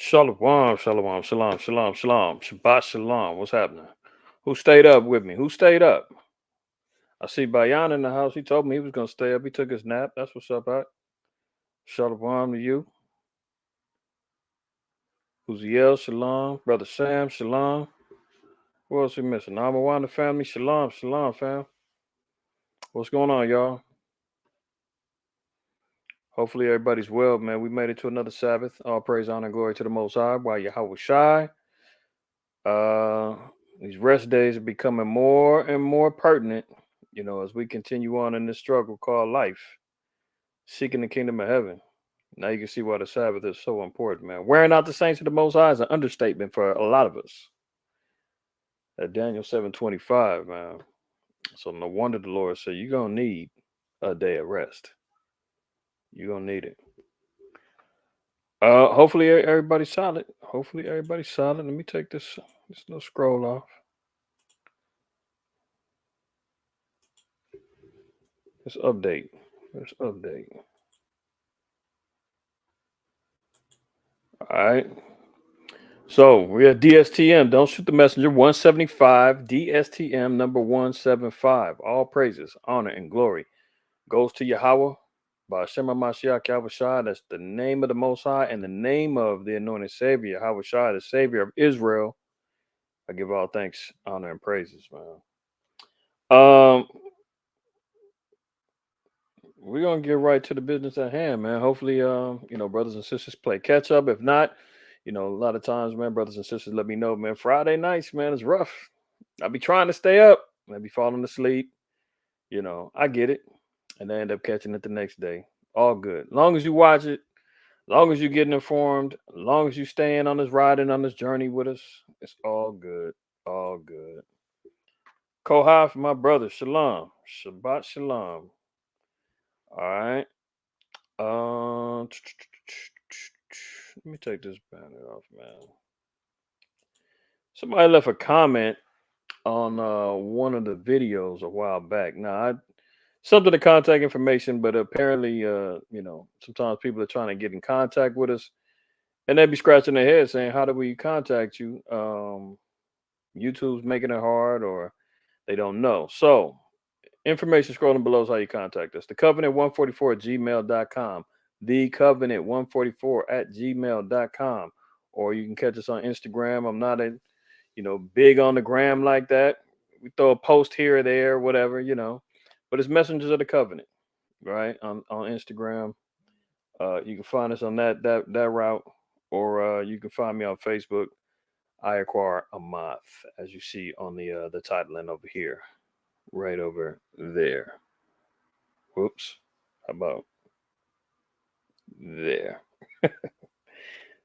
Shalom, shalom, shalom, shalom, shalom, Shabbat shalom. What's happening? Who stayed up with me? Who stayed up? I see Bayan in the house. He told me he was gonna stay up. He took his nap. That's what's up, At. Shalom to you. Uziel, shalom. Brother Sam, shalom. Who else we missing? Wanda family, shalom, shalom, fam. What's going on, y'all? Hopefully everybody's well, man. We made it to another Sabbath. All praise, honor, and glory to the Most High. While Yahweh Shai. Uh, these rest days are becoming more and more pertinent, as we continue on in this struggle called life, seeking the kingdom of heaven. Now you can see why the Sabbath is so important, man. Wearing out the saints of the Most High is an understatement for a lot of us. At Daniel 7:25, man. So no wonder the Lord said you're gonna need a day of rest. You're gonna need it. Hopefully everybody's solid. Hopefully everybody's solid. Let me take this little scroll off. Let's update. Let's update. All right. So we're at DSTM. Don't shoot the messenger. 175. DSTM number 175. All praises, honor, and glory goes to Yahweh by Shema Mashiach Yahweh Shai. That's the name of the Most High and the name of the anointed Savior, Yahweh Shai, the Savior of Israel. I give all thanks, honor, and praises, man. We're gonna get right to the business at hand, man. Hopefully, brothers and sisters play catch up. If not, a lot of times, man, brothers and sisters let me know, man. Friday nights, man, is rough. I be trying to stay up, I be falling asleep. I get it, and I end up catching it the next day. All good, long as you watch it, long as you getting informed, long as you staying on this ride and on this journey with us, it's all good, all good. Kohai for my brother, shalom, Shabbat shalom. All right. Let me take this banner off, man. Somebody left a comment on one of the videos a while back. Now, I something to contact information, but apparently, sometimes people are trying to get in contact with us, and they be scratching their head saying, "How do we contact you?" YouTube's making it hard, or they don't know. So, information scrolling below is how you contact us. The Covenant 144 at gmail.com. The Covenant 144 at gmail.com. Or you can catch us on Instagram. I'm not big on the gram like that. We throw a post here or there, whatever, But it's Messengers of the Covenant, right? On Instagram. You can find us on that route. Or you can find me on Facebook. IQAhmath, as you see on the title and over here. Right over there. Whoops. How about there?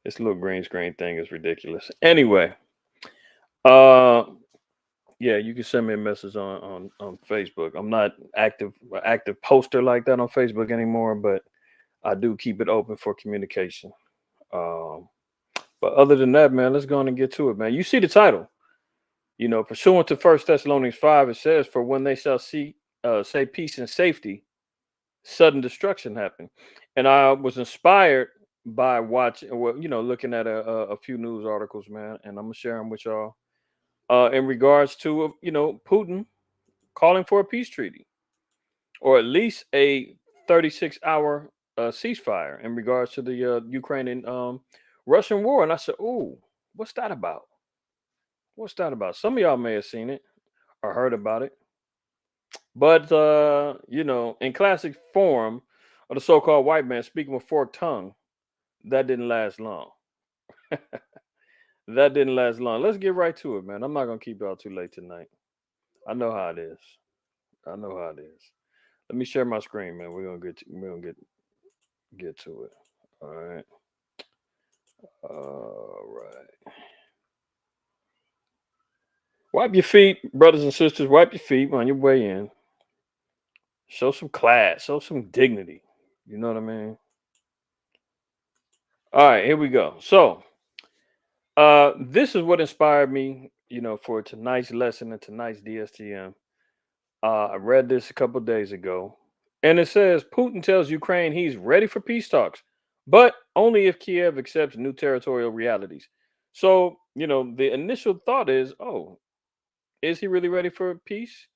This little green screen thing is ridiculous. Anyway, yeah, you can send me a message on Facebook. I'm not active poster like that on Facebook anymore, but I do keep it open for communication. But other than that, man, let's go on and get to it, man. You see the title, pursuant to 1 Thessalonians 5, it says, "For when they shall say peace and safety, sudden destruction happened." And I was inspired by watching, well, looking at a few news articles, man, and I'm gonna share them with y'all. In regards to, Putin calling for a peace treaty, or at least a 36-hour ceasefire in regards to the Ukrainian Russian war. And I said, "Ooh, what's that about? What's that about?" Some of y'all may have seen it or heard about it. But in classic form of the so-called white man speaking with forked tongue, that didn't last long. That didn't last long. Let's get right to it, man. I'm not gonna keep y'all too late tonight. I know how it is. I know how it is. Let me share my screen, man. We're gonna get to it. All right. All right. Wipe your feet, brothers and sisters. Wipe your feet on your way in. Show some class. Show some dignity. You know what I mean? All right, here we go. So, this is what inspired me, for tonight's lesson and tonight's DSTM. I read this a couple days ago, and it says Putin tells Ukraine he's ready for peace talks but only if Kiev accepts new territorial realities. So, the initial thought is, oh, is he really ready for peace?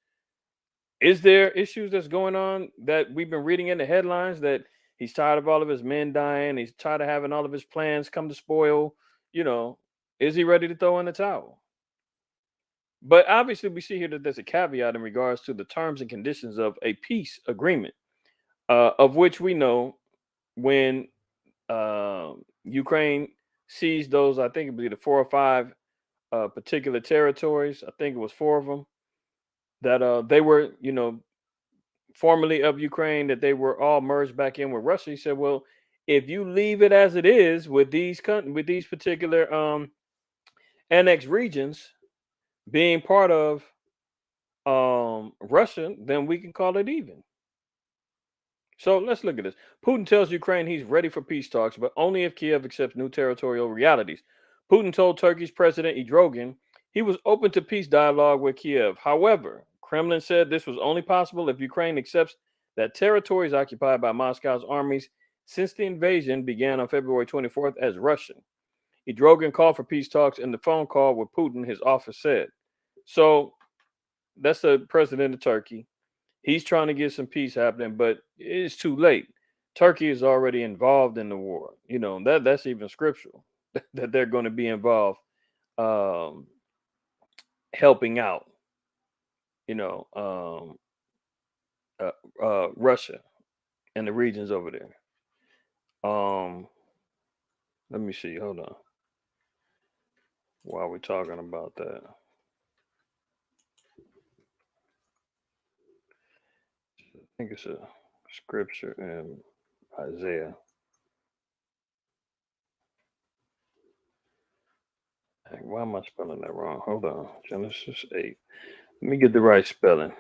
Is there issues that's going on that we've been reading in the headlines that he's tired of all of his men dying, he's tired of having all of his plans come to spoil? You know, is he ready to throw in the towel? But obviously, we see here that there's a caveat in regards to the terms and conditions of a peace agreement, of which we know when Ukraine seized those, I think it would be the 4 or 5 particular territories. I think it was 4 of them that they were, formerly of Ukraine, that they were all merged back in with Russia. He said, "Well, if you leave it as it is with with these particular annexed regions being part of Russia, then we can call it even." So let's look at this. Putin tells Ukraine he's ready for peace talks, but only if Kiev accepts new territorial realities. Putin told Turkey's President Erdogan he was open to peace dialogue with Kiev. However, Kremlin said this was only possible if Ukraine accepts that territories occupied by Moscow's armies since the invasion began on February 24th as Russian. Erdogan called for peace talks in the phone call with Putin, his office said. So that's the president of Turkey. He's trying to get some peace happening, but it's too late. Turkey is already involved in the war. That's even scriptural that they're going to be involved, um, helping out. You know, um, Russia and the regions over there. Um, Let me see. Hold on. While we're talking about that, I think it's a scripture in Isaiah. Why am I spelling that wrong? Hold on. Genesis 8. Let me get the right spelling.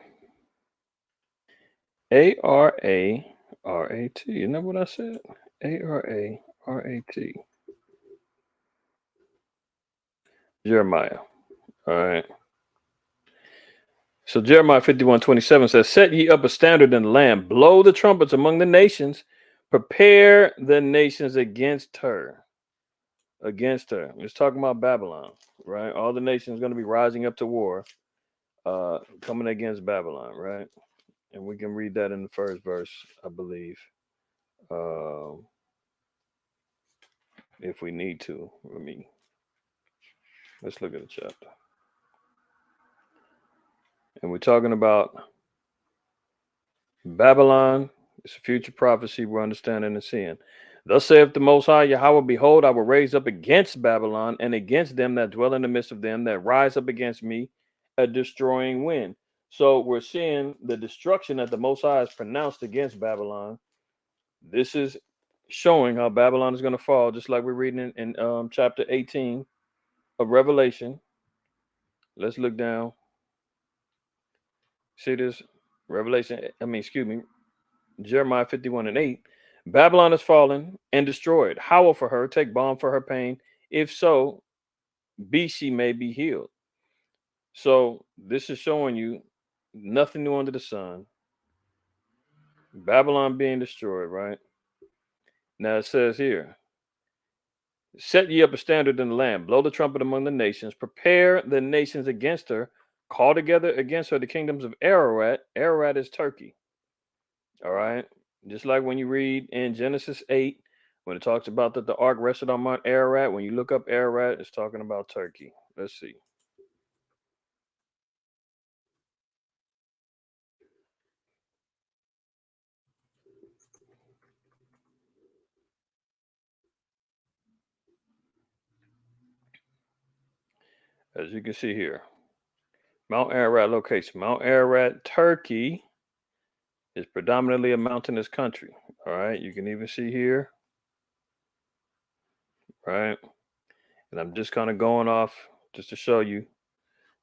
Ararat. You know what I said? Ararat. Jeremiah. All right. So Jeremiah 51:27 says, "Set ye up a standard in the land, blow the trumpets among the nations, prepare the nations against her." Against her. It's talking about Babylon, right? All the nations going to be rising up to war, coming against Babylon, right? And we can read that in the first verse, I believe. Um, if we need to. Let's look at the chapter. And we're talking about Babylon. It's a future prophecy we're understanding and seeing. Thus saith the Most High Yahweh, behold, I will raise up against Babylon and against them that dwell in the midst of them that rise up against me a destroying wind. So we're seeing the destruction that the Most High has pronounced against Babylon. This is showing how Babylon is going to fall, just like we're reading in chapter 18 of Revelation. Let's look down. See this? Excuse me, Jeremiah 51:8. Babylon is fallen and destroyed. Howl for her, take balm for her pain. If so, be she may be healed. So this is showing you nothing new under the sun. Babylon being destroyed, right? Now it says here, set ye up a standard in the land, blow the trumpet among the nations, prepare the nations against her, call together against her the kingdoms of Ararat. Ararat is Turkey. All right. Just like when you read in Genesis 8, when it talks about that the ark rested on Mount Ararat, when you look up Ararat, it's talking about Turkey. Let's see. As you can see here, Mount Ararat location. Mount Ararat, Turkey is predominantly a mountainous country. All right. You can even see here, right? And I'm just kind of going off just to show you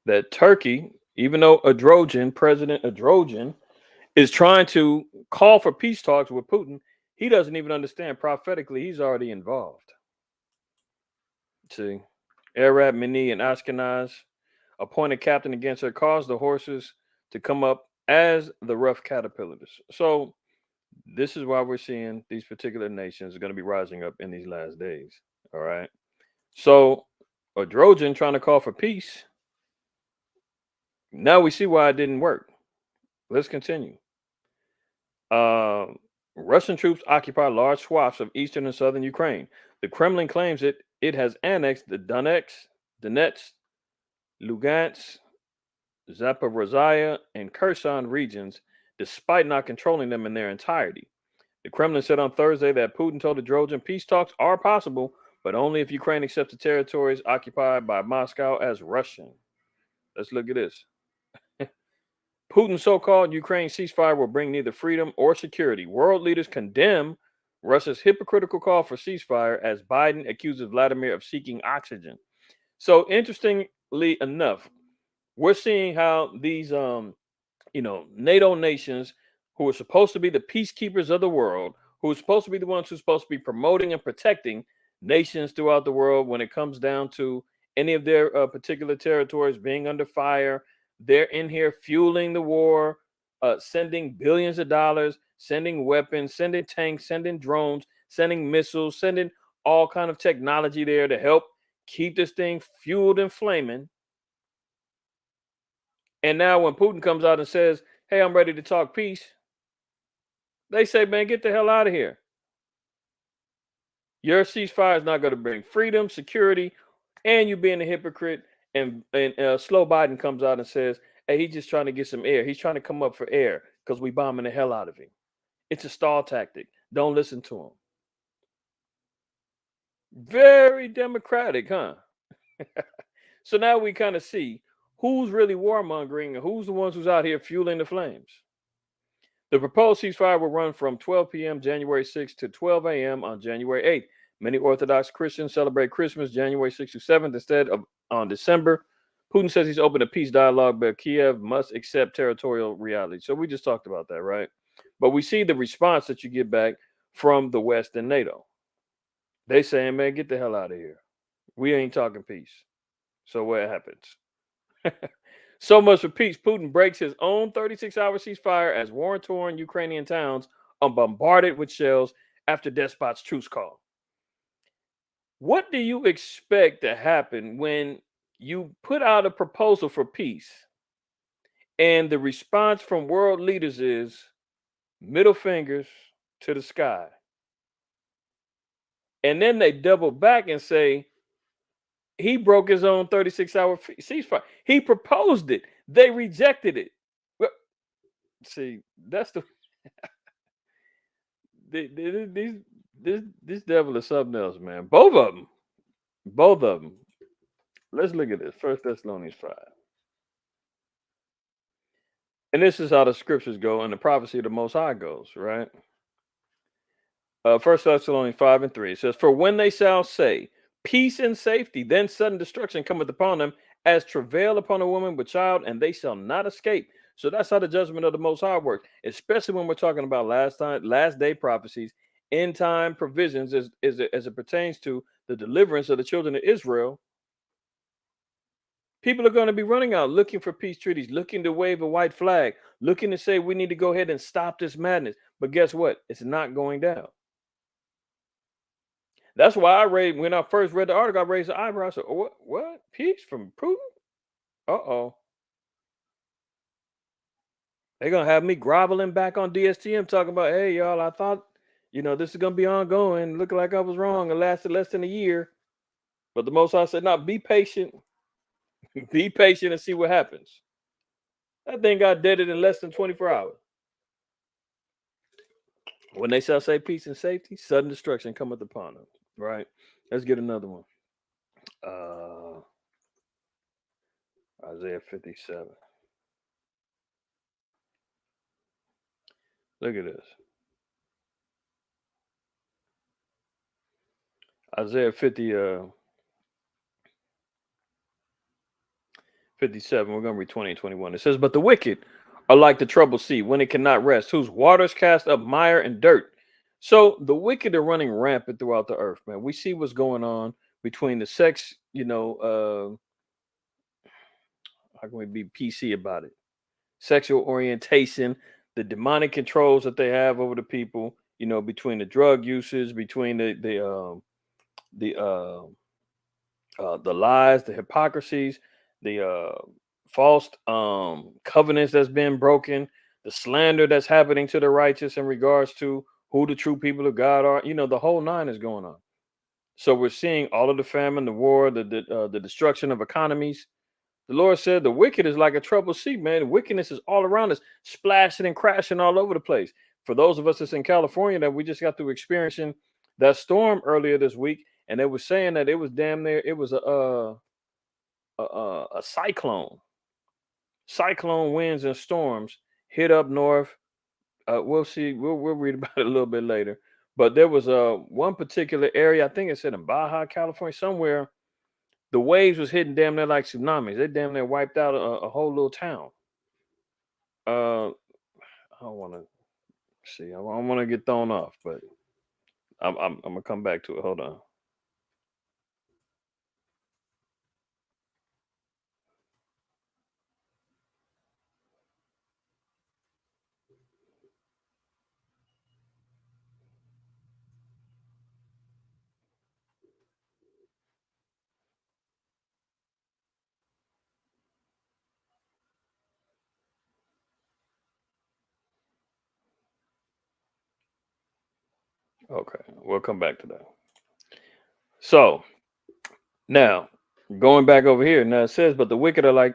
that Turkey, even though President Adrogen, is trying to call for peace talks with Putin, he doesn't even understand prophetically he's already involved. See, Arab, Mini, and Ashkenaz appointed captain against her caused the horses to come up as the rough caterpillars. So This is why we're seeing these particular nations are going to be rising up in these last days. All right. So a Trojan trying to call for peace. Now we see why it didn't work. Let's continue. Uh, Russian troops occupy large swaths of eastern and southern Ukraine. The Kremlin claims it has annexed the Donetsk, Lugansk, Zaporizhia, and Kherson regions, despite not controlling them in their entirety. The Kremlin said on Thursday that Putin told the Trojan peace talks are possible, but only if Ukraine accepts the territories occupied by Moscow as Russian. Let's look at this. Putin's so called Ukraine ceasefire will bring neither freedom or security. World leaders condemn Russia's hypocritical call for ceasefire as Biden accuses Vladimir of seeking oxygen. So, interestingly enough, we're seeing how these NATO nations who are supposed to be the peacekeepers of the world, who are supposed to be the ones who's supposed to be promoting and protecting nations throughout the world when it comes down to any of their particular territories being under fire. They're in here fueling the war, sending billions of dollars, sending weapons, sending tanks, sending drones, sending missiles, sending all kind of technology there to help keep this thing fueled and flaming. And now when Putin comes out and says, "Hey, I'm ready to talk peace," they say, "Man, get the hell out of here. Your ceasefire is not going to bring freedom, security, and you being a hypocrite." And Slow Biden comes out and says, "Hey, he's just trying to get some air. He's trying to come up for air because we bombing the hell out of him. It's a stall tactic. Don't listen to him." Very democratic, huh? So now we kind of see who's really warmongering and who's the ones who's out here fueling the flames. The proposed ceasefire will run from 12 p.m. January 6th to 12 a.m. on January 8th. Many Orthodox Christians celebrate Christmas January 6th to 7th instead of on December. Putin says he's opened a peace dialogue, but Kiev must accept territorial reality. So we just talked about that, right? But we see the response that you get back from the West and NATO. They saying, "Man, get the hell out of here. We ain't talking peace." So what happens? So much for peace. Putin breaks his own 36-hour ceasefire as war-torn Ukrainian towns are bombarded with shells after despot's truce call. What do you expect to happen when you put out a proposal for peace and the response from world leaders is middle fingers to the sky? And then they double back and say he broke his own 36-hour ceasefire. He proposed it. They rejected it. Well, see, that's these this devil is something else, man. Both of them. Both of them. Let's look at this. First Thessalonians 5. And this is how the scriptures go and the prophecy of the Most High goes, right? First Thessalonians 5 and 3. It says, "For when they shall say peace and safety, then sudden destruction cometh upon them, as travail upon a woman with child, and they shall not escape." So that's how the judgment of the Most High works, especially when we're talking about last day prophecies, end time provisions as it pertains to the deliverance of the children of Israel. People are going to be running out looking for peace treaties, looking to wave a white flag, looking to say we need to go ahead and stop this madness. But guess what? It's not going down. That's why when I first read the article, I raised the eyebrow. I said, "Oh, what? What? Peace from Putin? Uh-oh. They're going to have me groveling back on DSTM talking about, hey, y'all, I thought, this is going to be ongoing. Looked like I was wrong. It lasted less than a year." But the Most High said, "No, be patient. Be patient and see what happens." That thing got deaded in less than 24 hours. When they shall say peace and safety, sudden destruction cometh upon them. Right? Let's get another one. Uh Isaiah 57. Look at this. Isaiah 57. We're going to read 20 and 21. It says, "But the wicked are like the troubled sea when it cannot rest, whose waters cast up mire and dirt." So the wicked are running rampant throughout the earth, man. We see what's going on between the sex, how can we be PC about it? Sexual orientation, the demonic controls that they have over the people. You know, between the drug uses, between the the lies, the hypocrisies, the false covenants that's been broken, the slander that's happening to the righteous in regards to who the true people of God are. You know, the whole nine is going on. So we're seeing all of the famine, the war, the destruction of economies. The Lord said the wicked is like a troubled sea, man. The wickedness is all around us, splashing and crashing all over the place. For those of us that's in California, that we just got through experiencing that storm earlier this week, and they were saying that it was damn near, it was a cyclone. Cyclone winds and storms hit up north. We'll see. We'll read about it a little bit later. But there was one particular area. I think it said in Baja, California, somewhere. The waves was hitting damn near like tsunamis. They damn near wiped out a whole little town. I don't want to see. I don't want to get thrown off, but I'm gonna come back to it. Hold on. Okay, we'll come back to that. So now going back over here. Now it says, but the wicked are like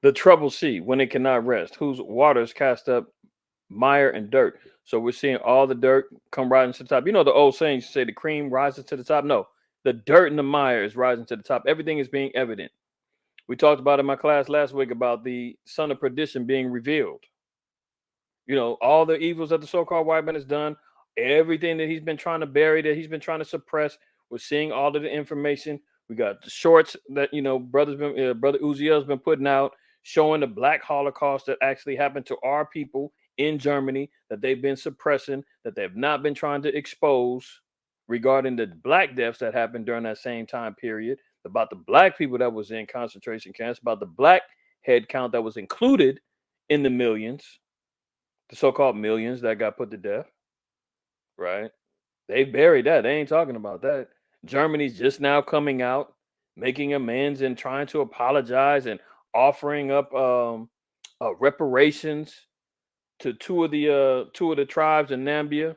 the troubled sea when it cannot rest, whose waters cast up mire and dirt. So we're seeing all the dirt come rising to the top. You know the old saying, say the cream rises to the top. No, the dirt and the mire is rising to the top. Everything is being evident. We talked about in my class last week about the son of perdition being revealed. You know, all the evils that the so-called white man has done, everything that he's been trying to bury, that he's been trying to suppress. We're seeing all of the information. We got the shorts that brother Uziel's been putting out, showing the Black Holocaust that actually happened to our people in Germany, that they've been suppressing, that they've not been trying to expose, regarding the black deaths that happened during that same time period, about the black people that was in concentration camps, about the black head count that was included in the millions, the so-called millions that got put to death, right? They buried that. They ain't talking about that. Germany's just now coming out, making amends and trying to apologize and offering up reparations to two of the tribes in Namibia,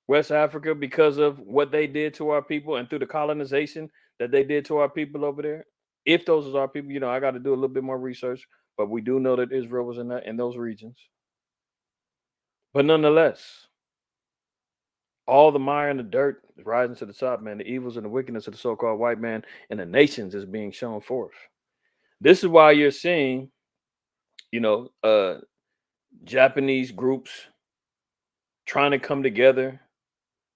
West Africa, because of what they did to our people and through the colonization that they did to our people over there. If those is our people, you know, I got to do a little bit more research, but we do know that Israel was in those regions. But nonetheless, all the mire and the dirt is rising to the top, man. The evils and the wickedness of the so-called white man and the nations is being shown forth. This is why you're seeing, you know, Japanese groups trying to come together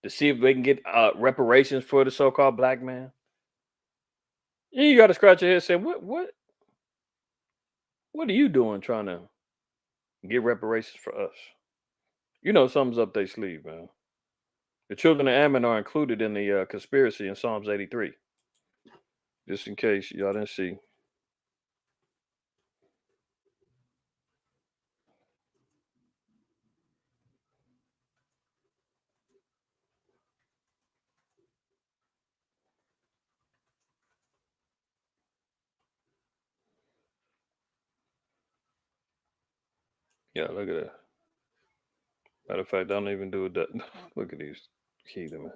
to see if they can get reparations for the so-called black man. And you got to scratch your head saying, what are you doing trying to get reparations for us? You know, something's up their sleeve, man. The children of Ammon are included in the conspiracy in Psalms 83. Just in case y'all didn't see. Yeah, look at that. Matter of fact, I don't even do that. Look at these heathen, man.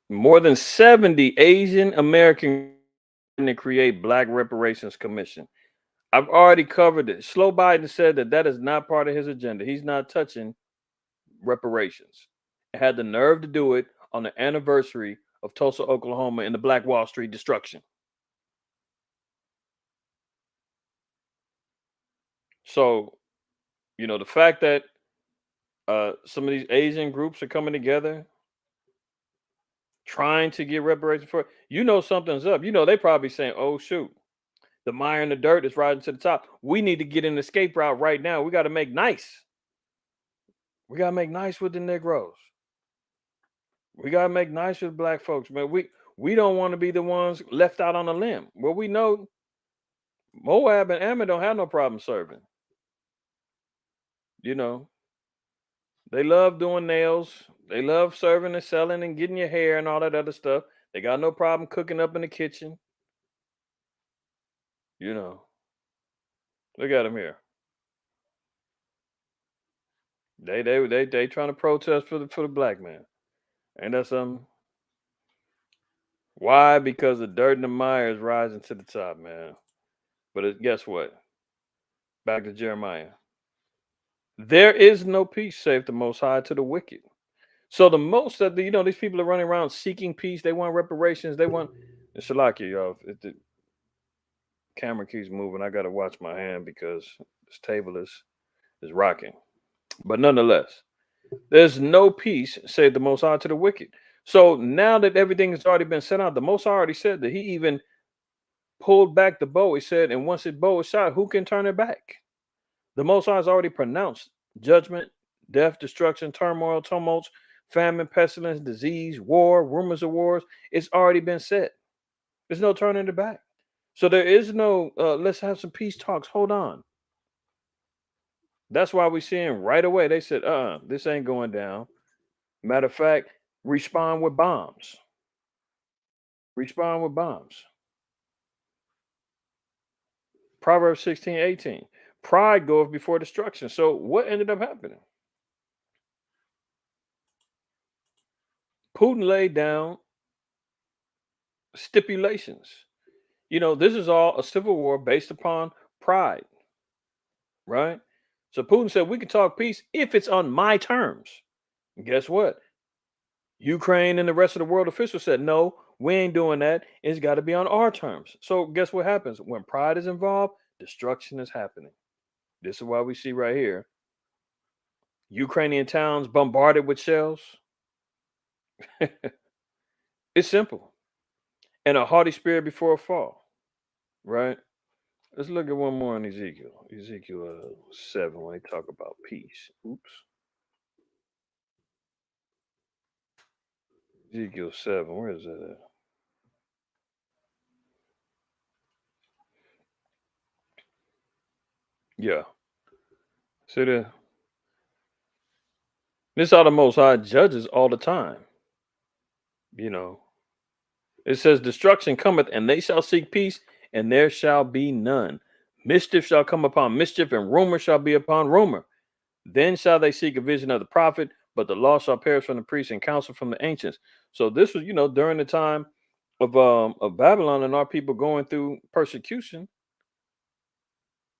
More than 70 Asian American to create Black Reparations Commission. I've already covered it. Slow Biden said that that is not part of his agenda. He's not touching reparations. Had the nerve to do it on the anniversary of Tulsa, Oklahoma, and the Black Wall Street destruction. So, you know, the fact that some of these Asian groups are coming together trying to get reparations for, you know, something's up. You know, they probably saying, oh, shoot, the mire and the dirt is rising to the top. We need to get an escape route right now. We got to make nice. We got to make nice with the Negroes. We got to make nice with black folks, man. We don't want to be the ones left out on a limb. Well, we know Moab and Ammon don't have no problem serving. You know, they love doing nails. They love serving and selling and getting your hair and all that other stuff. They got no problem cooking up in the kitchen. You know, look at them here. They trying to protest for the black man. Ain't that something? Why? Because the dirt and the mire is rising to the top, man. But guess what? Back to Jeremiah. There is no peace, save the Most High to the wicked. So the most that these people are running around seeking peace. They want reparations. They want. It's Shalakia, y'all. If the camera keeps moving, I gotta watch my hand because this table is rocking. But nonetheless, there's no peace, save the Most High to the wicked. So now that everything has already been sent out, the Most High already said that He even pulled back the bow. He said, and once his bow is shot, who can turn it back? The Most High has already pronounced judgment, death, destruction, turmoil, tumults, famine, pestilence, disease, war, rumors of wars. It's already been said. There's no turning it back. So there is no, let's have some peace talks. Hold on. That's why we're seeing right away. They said, this ain't going down. Matter of fact, respond with bombs. Respond with bombs. Proverbs 16:18. Pride goeth before destruction. So what ended up happening? Putin laid down stipulations. This is all a civil war based upon pride, right? So Putin said we can talk peace if it's on my terms. And guess what? Ukraine and the rest of the world officials said, no, we ain't doing that. It's got to be on our terms. So guess what happens? When pride is involved, destruction is happening. This is why we see right here Ukrainian towns bombarded with shells. It's simple. And a haughty spirit before a fall, right? Let's look at one more on Ezekiel. Ezekiel 7, when they talk about peace. Oops. Ezekiel 7, where is that at? Yeah. See there? This are the Most High judges all the time. You know, it says, destruction cometh, and they shall seek peace, and there shall be none. Mischief shall come upon mischief, and rumor shall be upon rumor. Then shall they seek a vision of the prophet, but the law shall perish from the priests and counsel from the ancients. So this was, during the time of Babylon and our people going through persecution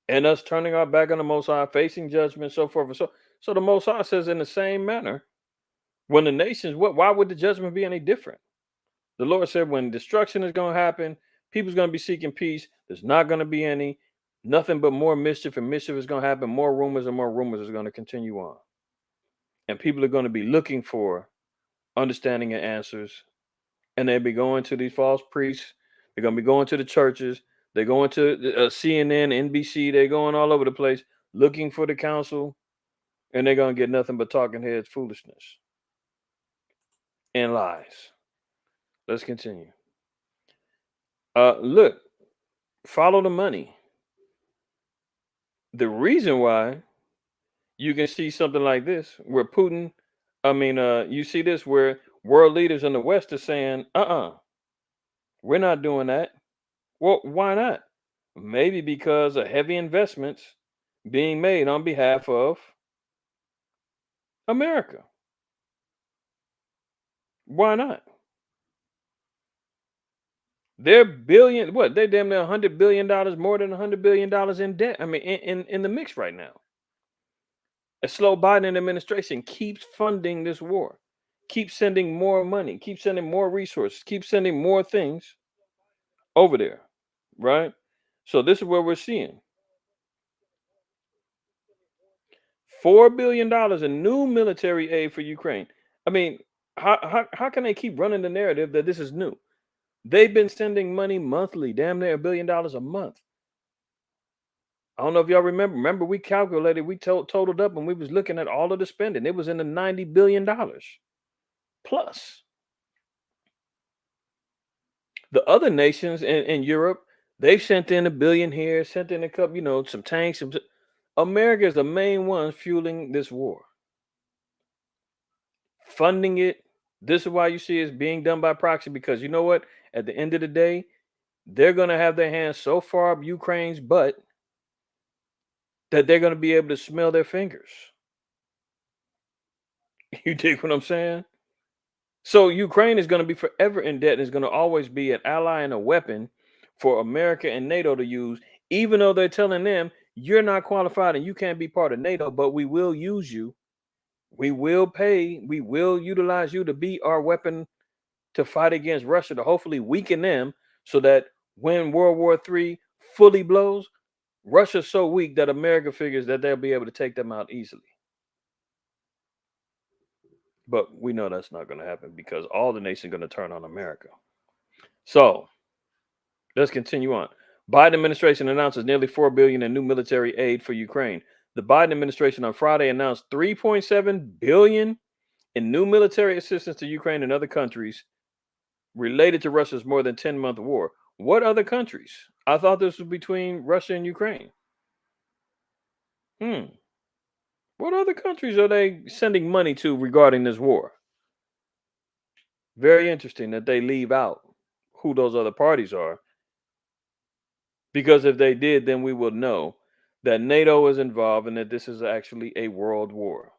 and us turning our back on the Most High, facing judgment, so forth and so. The Most High says in the same manner, when the nations, why would the judgment be any different? The Lord said when destruction is going to happen, people's going to be seeking peace. There's not going to be any, nothing but more mischief, and mischief is going to happen. More rumors and more rumors is going to continue on. And people are going to be looking for understanding and answers. And they'll be going to these false priests. They're going to be going to the churches. They're going to CNN, NBC. They're going all over the place looking for the counsel. And they're going to get nothing but talking heads, foolishness, and lies. Let's continue. Look, follow the money. The reason why you can see something like this, where Putin, you see this where world leaders in the West are saying, we're not doing that. Well, why not? Maybe because of heavy investments being made on behalf of America. Why not? They're they damn near $100 billion, more than $100 billion in debt. I mean, in the mix right now. A slow Biden administration keeps funding this war, keeps sending more money, keeps sending more resources, keeps sending more things over there, right? So this is where we're seeing $4 billion in new military aid for Ukraine. I mean, how can they keep running the narrative that this is new? They've been sending money monthly, damn near $1 billion a month. I don't know if y'all remember. Remember, we calculated, we totaled up, and we was looking at all of the spending. It was in the $90 billion plus. The other nations in Europe, They've sent in $1 billion here, sent in a couple, some tanks. America is the main one fueling this war, funding it. This is why you see it's being done by proxy, because you know what? At the end of the day, they're going to have their hands so far up Ukraine's butt that they're going to be able to smell their fingers. You dig what I'm saying? So Ukraine is going to be forever in debt and is going to always be an ally and a weapon for America and NATO to use, even though they're telling them you're not qualified and you can't be part of NATO, but we will use you. We will pay, we will utilize you to be our weapon to fight against Russia, to hopefully weaken them so that when World War III fully blows, Russia's so weak that America figures that they'll be able to take them out easily. But we know that's not going to happen because all the nations are going to turn on America. So let's continue on. Biden administration announces nearly $4 billion in new military aid for Ukraine. The Biden administration on Friday announced $3.7 billion in new military assistance to Ukraine and other countries related to Russia's more than 10-month war. What other countries? I thought this was between Russia and Ukraine. Hmm. What other countries are they sending money to regarding this war? Very interesting that they leave out who those other parties are, because if they did, then we will know that NATO is involved and that this is actually a world war.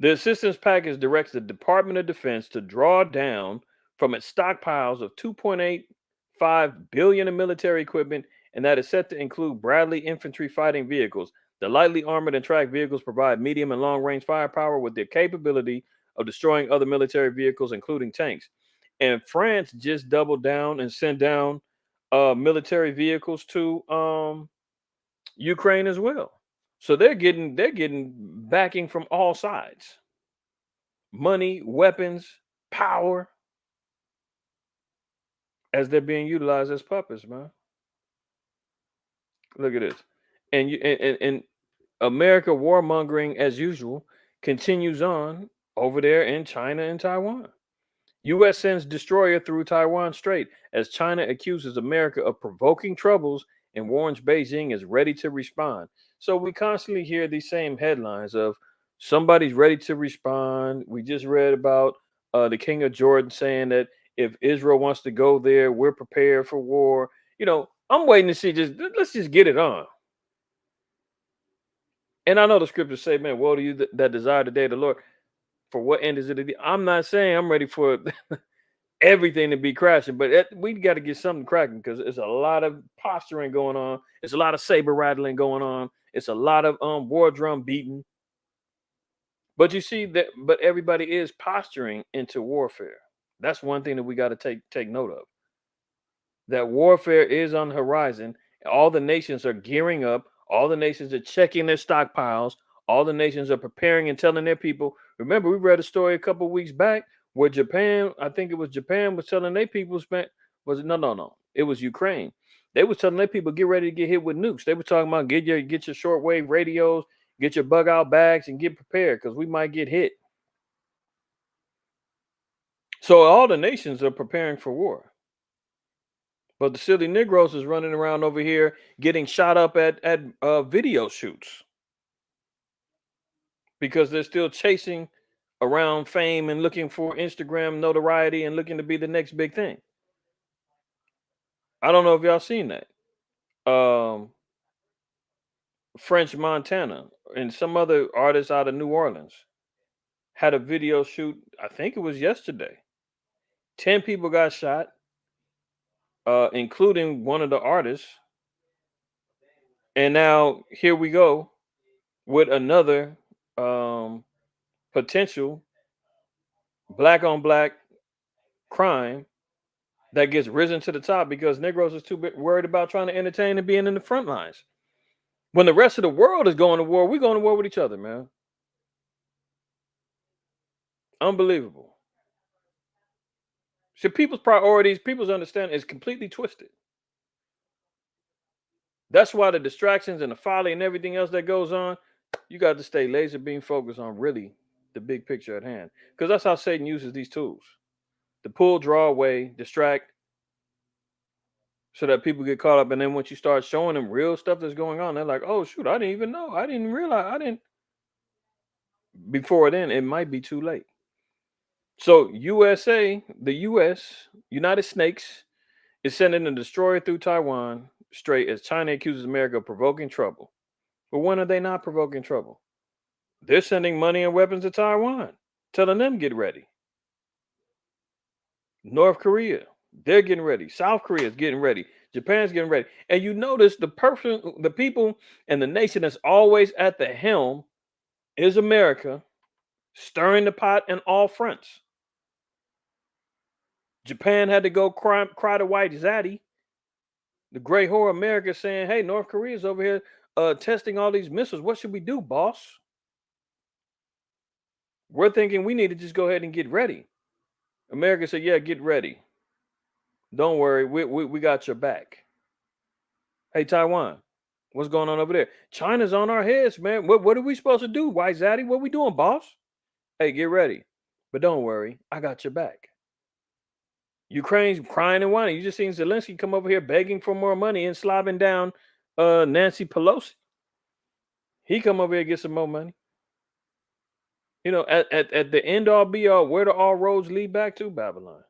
The assistance package directs the Department of Defense to draw down from its stockpiles of 2.85 billion in military equipment, and that is set to include Bradley infantry fighting vehicles. The lightly armored and tracked vehicles provide medium and long range firepower with the capability of destroying other military vehicles, including tanks. And France just doubled down and sent down military vehicles to Ukraine as well. So they're getting backing from all sides. Money, weapons, power, as they're being utilized as puppets, man. Look at this. And America warmongering as usual continues on over there in China and Taiwan. U.S. sends destroyer through Taiwan Strait as China accuses America of provoking troubles and warns Beijing is ready to respond. So we constantly hear these same headlines of somebody's ready to respond. We just read about the King of Jordan saying that if Israel wants to go there, we're prepared for war. I'm waiting to see. Let's just get it on. And I know the scriptures say, "Man, woe to you that desire the day of the Lord. For what end is it?" I'm not saying I'm ready for everything to be crashing, but we got to get something cracking because there's a lot of posturing going on. It's a lot of saber rattling going on. It's a lot of war drum beating. But you see that, but everybody is posturing into warfare. That's one thing that we got to take note of. That warfare is on the horizon. All the nations are gearing up. All the nations are checking their stockpiles. All the nations are preparing and telling their people. Remember, we read a story a couple of weeks back where Japan, I think it was Japan, was telling their people was it no. It was Ukraine. They was telling their people get ready to get hit with nukes. They were talking about get your shortwave radios, get your bug out bags, and get prepared because we might get hit. So all the nations are preparing for war. But the silly Negroes is running around over here getting shot up at video shoots because they're still chasing around fame and looking for Instagram notoriety and looking to be the next big thing. I don't know if y'all seen that. Um, French Montana and some other artists out of New Orleans had a video shoot. I think it was yesterday. 10 people got shot, including one of the artists. And now here we go with another um, potential black on black crime that gets risen to the top because Negroes is too worried about trying to entertain and being in the front lines. When the rest of the world is going to war, we're going to war with each other, man. Unbelievable. So people's priorities, people's understanding is completely twisted. That's why the distractions and the folly and everything else that goes on, you got to stay laser beam focused on really the big picture at hand. Because that's how Satan uses these tools to pull, draw away, distract, so that people get caught up. And then once you start showing them real stuff that's going on, they're like, "Oh shoot, I didn't even know. I didn't realize. I didn't." Before then, it might be too late. So USA, the U.S., United Snakes, is sending a destroyer through Taiwan Strait as China accuses America of provoking trouble. But when are they not provoking trouble? They're sending money and weapons to Taiwan, telling them get ready. North Korea, they're getting ready. South Korea is getting ready. Japan's getting ready. And you notice the people and the nation that's always at the helm is America, stirring the pot in all fronts. Japan had to go cry to white zaddy, the great whore America, saying, "Hey, North Korea's over here testing all these missiles. What should we do, boss?" We're thinking we need to just go ahead and get ready. America said, "Yeah, get ready. Don't worry, we got your back." Hey, Taiwan, what's going on over there? China's on our heads, man. What are we supposed to do? White zaddy, what we doing, boss? Hey, get ready. But don't worry, I got your back. Ukraine's crying and whining. You just seen Zelensky come over here begging for more money and slobbing down Nancy Pelosi. He come over here and get some more money. You know, at the end all be all, where do all roads lead back to? Babylon.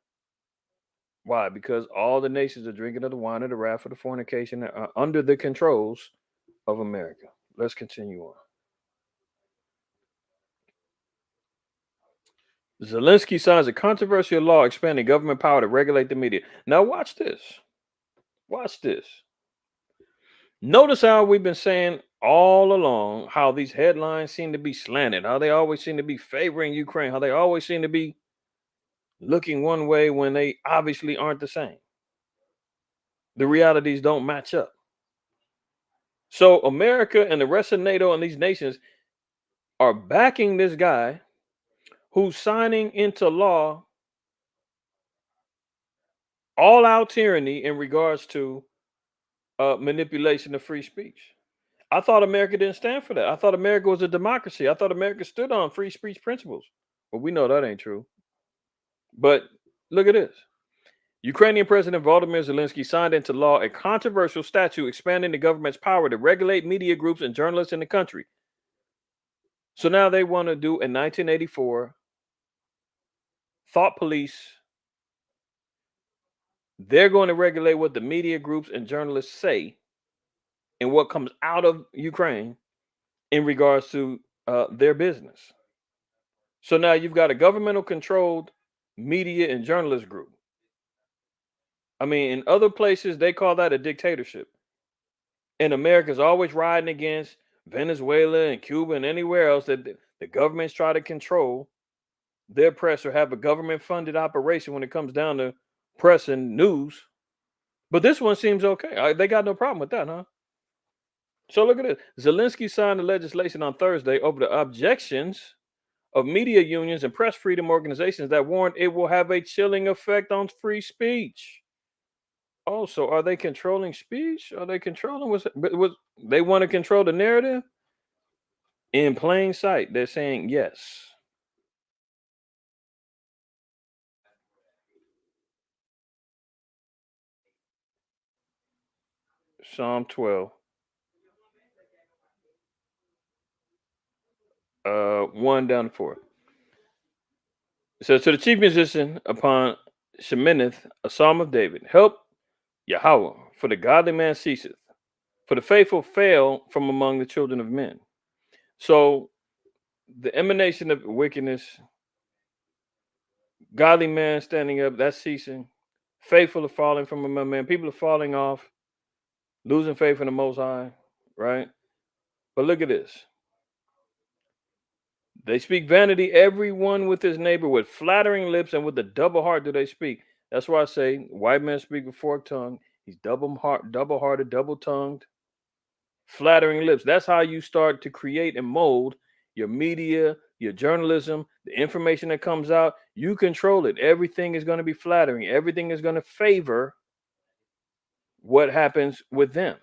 Why? Because all the nations are drinking of the wine of the wrath of the fornication and are under the controls of America. Let's continue on. Zelensky signs a controversial law expanding government power to regulate the media. Now, watch this. Watch this. Notice how we've been saying all along how these headlines seem to be slanted, how they always seem to be favoring Ukraine, how they always seem to be looking one way when they obviously aren't the same. The realities don't match up. So, America and the rest of NATO and these nations are backing this guy who's signing into law all out tyranny in regards to manipulation of free speech. I thought America didn't stand for that. I thought America was a democracy. I thought America stood on free speech principles. Well, we know that ain't true. But look at this. Ukrainian President Volodymyr Zelensky signed into law a controversial statute expanding the government's power to regulate media groups and journalists in the country. So now they want to do in 1984 thought police. They're going to regulate what the media groups and journalists say and what comes out of Ukraine in regards to their business. So now you've got a governmental controlled media and journalist group. I mean, in other places, they call that a dictatorship. And America's always riding against Venezuela and Cuba and anywhere else that the governments try to control their press or have a government funded operation when it comes down to press and news. But this one seems okay. They got no problem with that, huh? So look at this. Zelensky signed the legislation on Thursday over the objections of media unions and press freedom organizations that warned it will have a chilling effect on free speech. Oh, so are they controlling speech? Are they controlling what they want to control the narrative? In plain sight, they're saying yes. Psalm 12, 1 down to 4. It says to the chief musician upon Sheminith, a psalm of David, help Yahweh, for the godly man ceaseth, for the faithful fail from among the children of men. So the emanation of wickedness, godly man standing up, that's ceasing. Faithful are falling from among men. People are falling off, losing faith in the Most High, right? But look at this. They speak vanity, everyone with his neighbor, with flattering lips and with a double heart do they speak. That's why I say white men speak with forked tongue. He's double-hearted, double-tongued, flattering lips. That's how you start to create and mold your media, your journalism, the information that comes out. You control it. Everything is going to be flattering. Everything is going to favor what happens with them,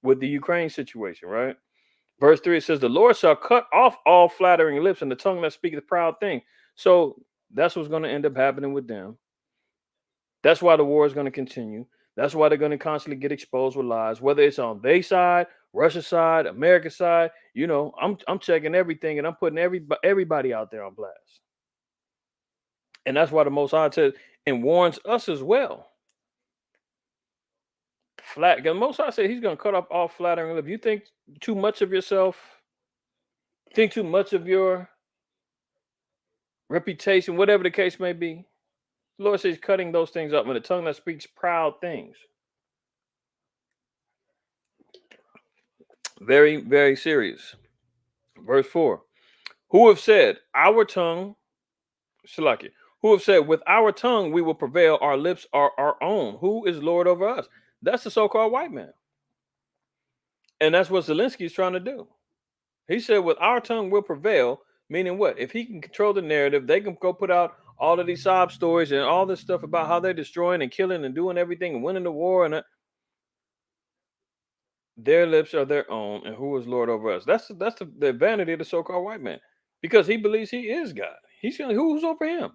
with the Ukraine situation, right? Verse 3 it says, the Lord shall cut off all flattering lips and the tongue that speaketh proud things. So that's what's going to end up happening with them. That's why the war is going to continue. That's why they're going to constantly get exposed with lies, whether it's on their side, Russia side, America side. I'm checking everything and I'm putting everybody out there on blast. And that's why the Most High says and warns us as well. Flat. The Most High said He's going to cut off all flattering lips. You think too much of yourself, think too much of your reputation, whatever the case may be. The Lord says cutting those things up. When the tongue that speaks proud things. Very, very serious. Verse 4. Who have said, our tongue, Shalaki, who have said, with our tongue we will prevail, our lips are our own. Who is Lord over us? That's the so-called white man. And that's what Zelensky is trying to do. He said, with our tongue we'll prevail, meaning what? If he can control the narrative, they can go put out all of these sob stories and all this stuff about how they're destroying and killing and doing everything and winning the war. And their lips are their own. And who is Lord over us? That's the vanity of the so-called white man. Because he believes he is God. He's going, who's over him?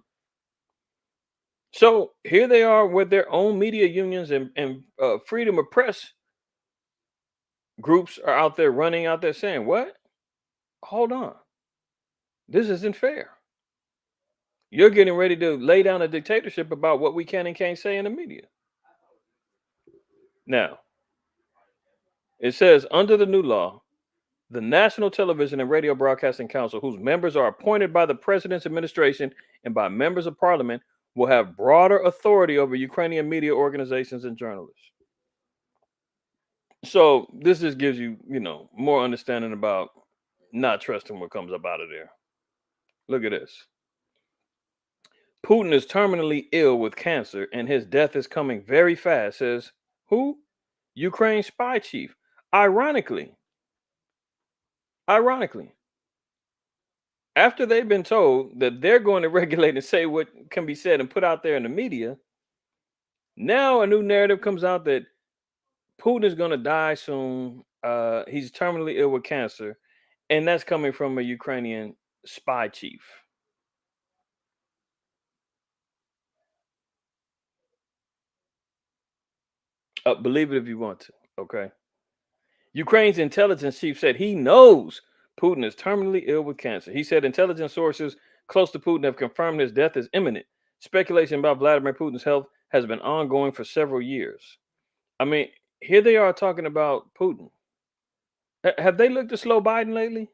So here they are with their own media unions and freedom of press groups are out there running out there saying, what? Hold on. This isn't fair. You're getting ready to lay down a dictatorship about what we can and can't say in the media. Now, it says under the new law, the National Television and Radio Broadcasting Council, whose members are appointed by the president's administration and by members of parliament, will have broader authority over Ukrainian media organizations and journalists. So this just gives you, more understanding about not trusting what comes up out of there. Look at this. Putin is terminally ill with cancer and his death is coming very fast, says who? Ukraine spy chief. Ironically, after they've been told that they're going to regulate and say what can be said and put out there in the media, now a new narrative comes out that Putin is going to die soon. He's terminally ill with cancer, and that's coming from a Ukrainian spy chief. Believe it if you want to, okay? Ukraine's intelligence chief said he knows Putin is terminally ill with cancer. He said intelligence sources close to Putin have confirmed his death is imminent. Speculation about Vladimir Putin's health has been ongoing for several years. I mean, here they are talking about Putin. Have they looked at slow Biden lately?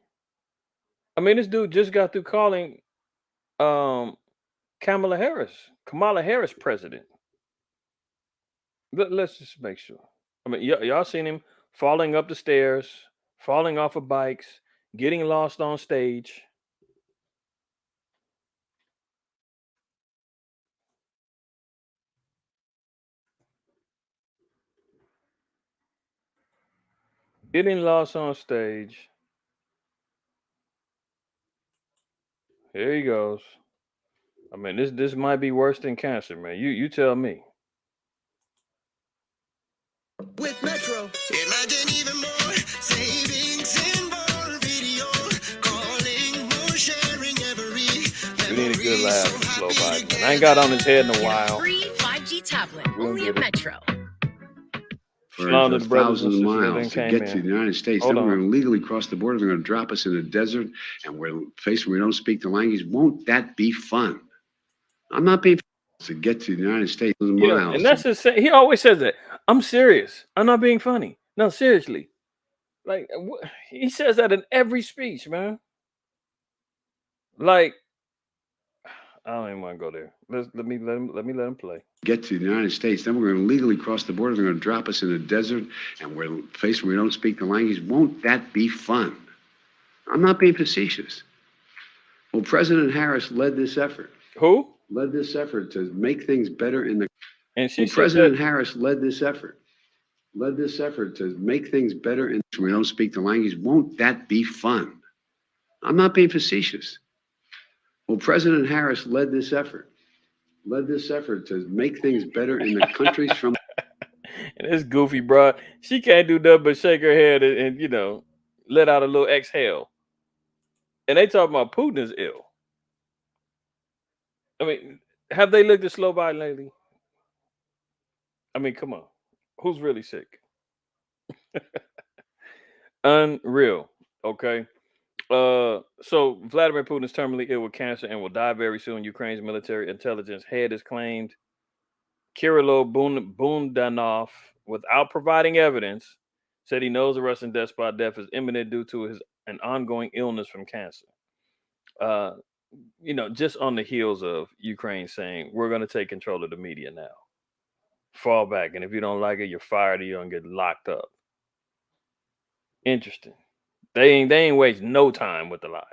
I mean, this dude just got through calling Kamala Harris president. Let's just make sure. I mean, y'all seen him falling up the stairs, falling off of bikes, getting lost on stage. Getting lost on stage. Here he goes. I mean, this might be worse than cancer, man. You tell me. With Metro, imagine even more savings in more video calling, more sharing every. We need a good laugh from slow Biden. Man. I ain't got on his head in a while. Free 5G tablet only at Metro. For thousands of miles to get to the United States. Then we're going to legally cross the border. They're going to drop us in a desert, and we're faced when we don't speak the language. Won't that be fun? I'm not being to get to the United States. Yeah, and that's his. He always says that. I'm serious. I'm not being funny. No, seriously. Like he says that in every speech, man. Like I don't even want to go there. Let me let him play. Get to the United States. Then we're going to legally cross the border. They're going to drop us in a desert, and we're faced when we don't speak the language. Won't that be fun? I'm not being facetious. Well, President Harris led this effort. Who? Led this effort to make things better in the. And she President Harris led this effort. Led this effort to make things better in when we don't speak the language. Won't that be fun? I'm not being facetious. Well, President Harris led this effort. Led this effort to make things better in the countries from. And this goofy broad, she can't do nothing but shake her head and let out a little exhale. And they talking about Putin is ill. I mean, have they looked at slow Biden lately? I mean, come on. Who's really sick? Unreal. Okay. So Vladimir Putin is terminally ill with cancer and will die very soon. Ukraine's military intelligence head has claimed. Kirilo Bundanov, without providing evidence, said he knows the Russian despot death is imminent due to an ongoing illness from cancer. Uh, just on the heels of Ukraine saying we're going to take control of the media now. Fall back, and if you don't like it, you're fired or you're gonna get locked up. Interesting. They ain't waste no time with the lies.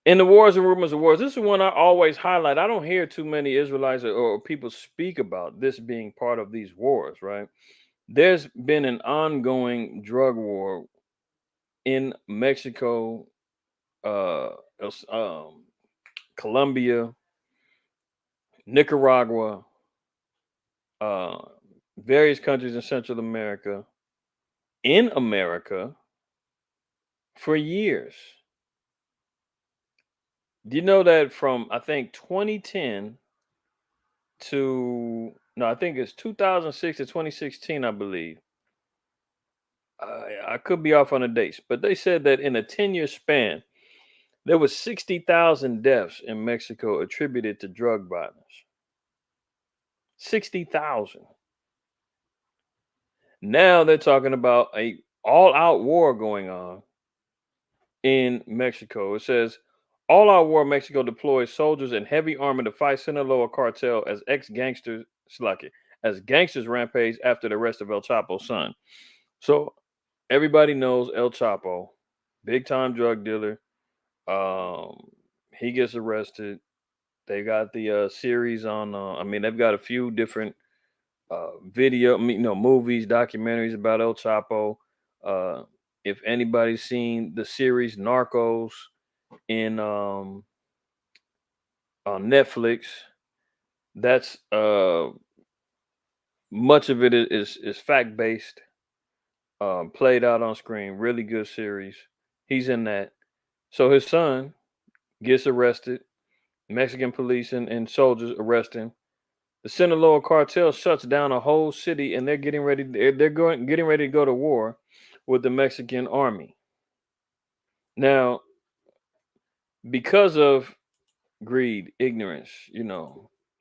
In the wars and rumors of wars, this is one I always highlight. I don't hear too many Israelites or people speak about this being part of these wars, right? There's been an ongoing drug war in Mexico, Colombia, Nicaragua, uh, various countries in Central America, in America for years. Do you know that from I think 2010 to no, I think it's 2006 to 2016, I believe. I could be off on the dates, but they said that in a 10-year span, there was 60,000 deaths in Mexico attributed to drug violence. 60,000. Now they're talking about a all-out war going on in Mexico. It says all-out war Mexico deploys soldiers and heavy armor to fight Sinaloa cartel as ex-gangsters as gangsters rampage after the arrest of El Chapo's son. So everybody knows El Chapo, big time drug dealer. He gets arrested. They got the series on. They've got a few different movies, documentaries about El Chapo. Uh, if anybody's seen the series Narcos in on Netflix, that's much of it is fact based, played out on screen. Really good series. He's in that. So his son gets arrested. Mexican police and soldiers arrest him. The Sinaloa cartel shuts down a whole city, and they're getting ready. Getting ready to go to war with the Mexican army. Now, because of greed, ignorance,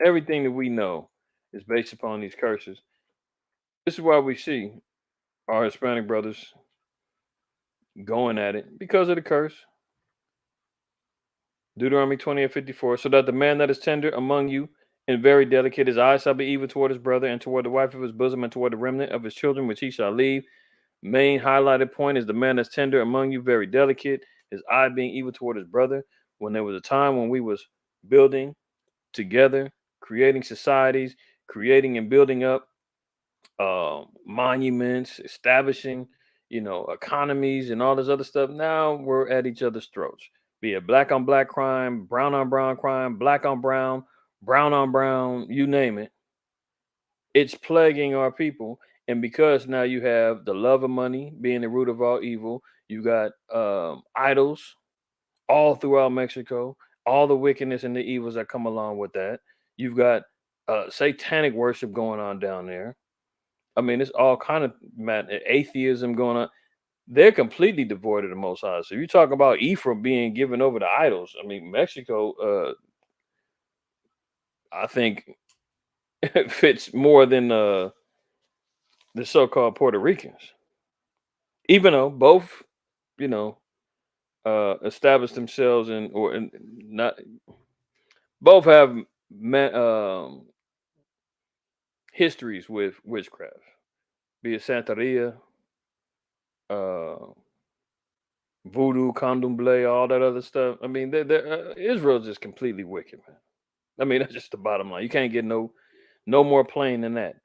everything that we know is based upon these curses. This is why we see our Hispanic brothers going at it because of the curse. Deuteronomy 20 and 54. So that the man that is tender among you and very delicate, his eyes shall be evil toward his brother and toward the wife of his bosom and toward the remnant of his children, which he shall leave. Main highlighted point is the man that's tender among you, very delicate, his eye being evil toward his brother. When there was a time when we was building together, creating societies, creating and building up monuments, establishing, economies and all this other stuff. Now we're at each other's throats. Be it black on black crime, brown on brown crime, black on brown, brown on brown, you name it. It's plaguing our people. And because now you have the love of money being the root of all evil, you got idols all throughout Mexico, all the wickedness and the evils that come along with that. You've got satanic worship going on down there. I mean, it's all kind of atheism going on. They're completely devoid of the Most High. So you talk about Ephraim being given over to idols. I mean, Mexico, I think, fits more than the so-called Puerto Ricans. Even though both, you know, established themselves in not both have histories with witchcraft, be it Santeria, uh, voodoo, candomblé, all that other stuff. I mean, Israel's just completely wicked, man. I mean, that's just the bottom line. You can't get no more plain than that.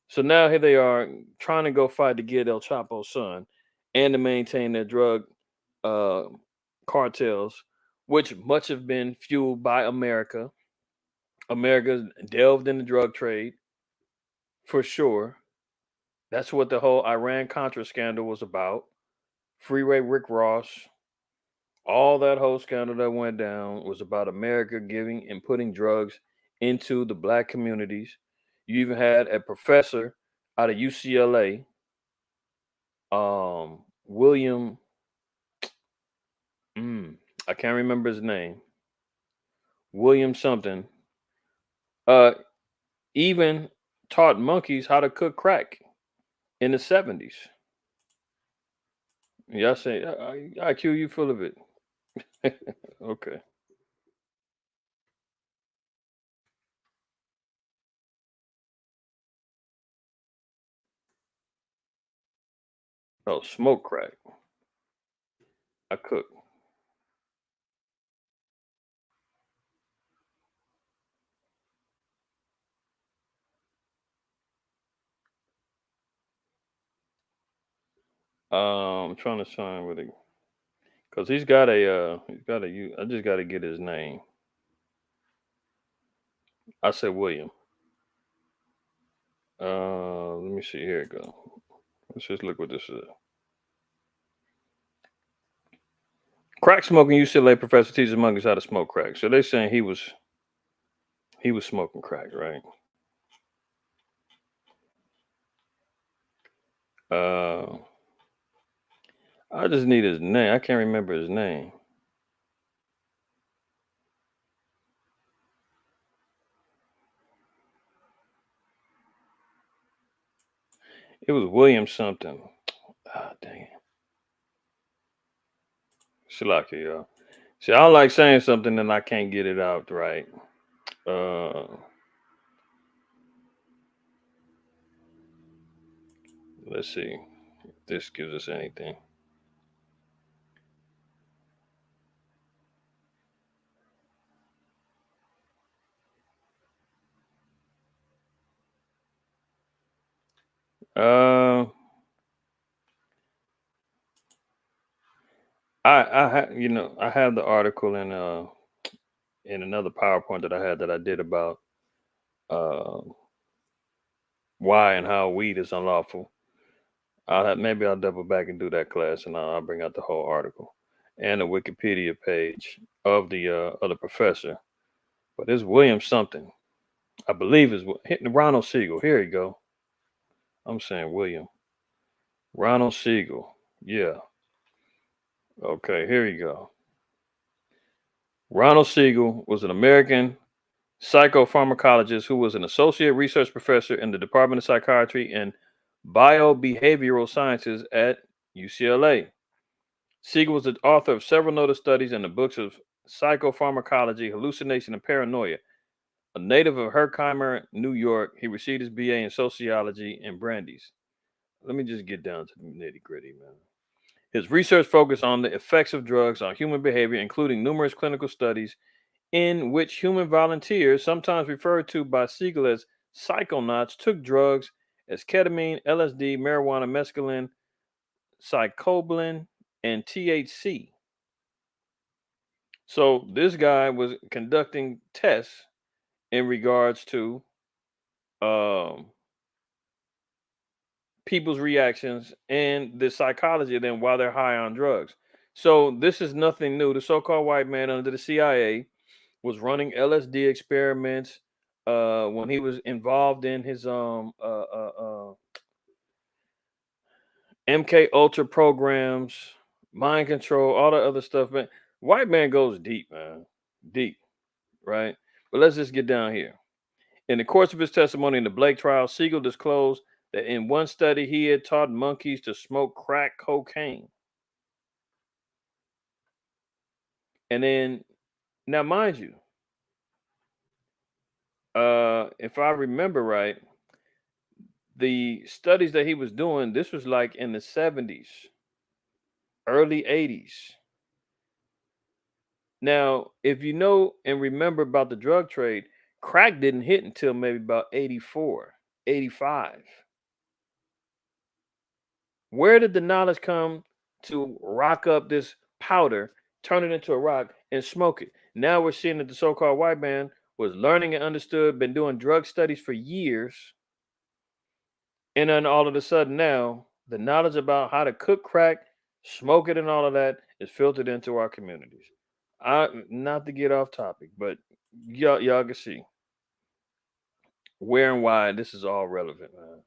So now here they are trying to go fight to get El Chapo's son and to maintain their drug uh, cartels, which much have been fueled by America. America delved in the drug trade for sure. That's what the whole Iran Contra scandal was about. Freeway Rick Ross, all that whole scandal that went down was about America giving and putting drugs into the black communities. You even had a professor out of UCLA, William, I can't remember his name, William something, uh, even taught monkeys how to cook crack in the 70s. Y'all say, IQ, you full of it. Okay. Oh, smoke crack. I cook. I'm trying to sign with it because I just got to get his name. I said William. Let me see. Here it go. Let's just look what this is. Crack smoking UCLA professor teaches monkeys how to smoke crack. So they're saying he was smoking crack, right? Uh, I just need his name. I can't remember his name. It was William something. Ah, dang it. Shilaki, y'all. See, I don't like saying something and I can't get it out right. Uh, let's see if this gives us anything. Uh, I have the article in another PowerPoint that I had that I did about uh why and how weed is unlawful. Maybe I'll double back and do that class, and I'll bring out the whole article and the Wikipedia page of the professor. But it's William something. I believe is hitting Ronald Siegel. Here you go. I'm saying William Ronald Siegel. Yeah. Okay. Here you go. Ronald Siegel was an American psychopharmacologist who was an associate research professor in the Department of Psychiatry and Biobehavioral Sciences at UCLA. Siegel was the author of several noted studies in the books of Psychopharmacology, Hallucination, and Paranoia. A native of Herkimer, New York, he received his BA in sociology in Brandeis. Let me just get down to the nitty gritty, man. His research focused on the effects of drugs on human behavior, including numerous clinical studies in which human volunteers, sometimes referred to by Siegel as psychonauts, took drugs as ketamine, LSD, marijuana, mescaline, psychobilin, and THC. So this guy was conducting tests in regards to um, people's reactions and the psychology of them while they're high on drugs. So this is nothing new. The so-called white man under the CIA was running LSD experiments when he was involved in his MK Ultra programs, mind control, all the other stuff. Man, white man goes deep, man, deep, right? But let's just get down here. In the course of his testimony in the Blake trial, Siegel disclosed that in one study he had taught monkeys to smoke crack cocaine. And then, now mind you, if I remember right, the studies that he was doing, this was like in the 70s, early 80s. Now, if you know and remember about the drug trade, crack didn't hit until maybe about 84, 85. Where did the knowledge come to rock up this powder, turn it into a rock, and smoke it? Now we're seeing that the so called white man was learning and understood, been doing drug studies for years. And then all of a sudden now, the knowledge about how to cook crack, smoke it, and all of that is filtered into our communities. Not to get off topic, but y'all can see. where and why this is all relevant, man.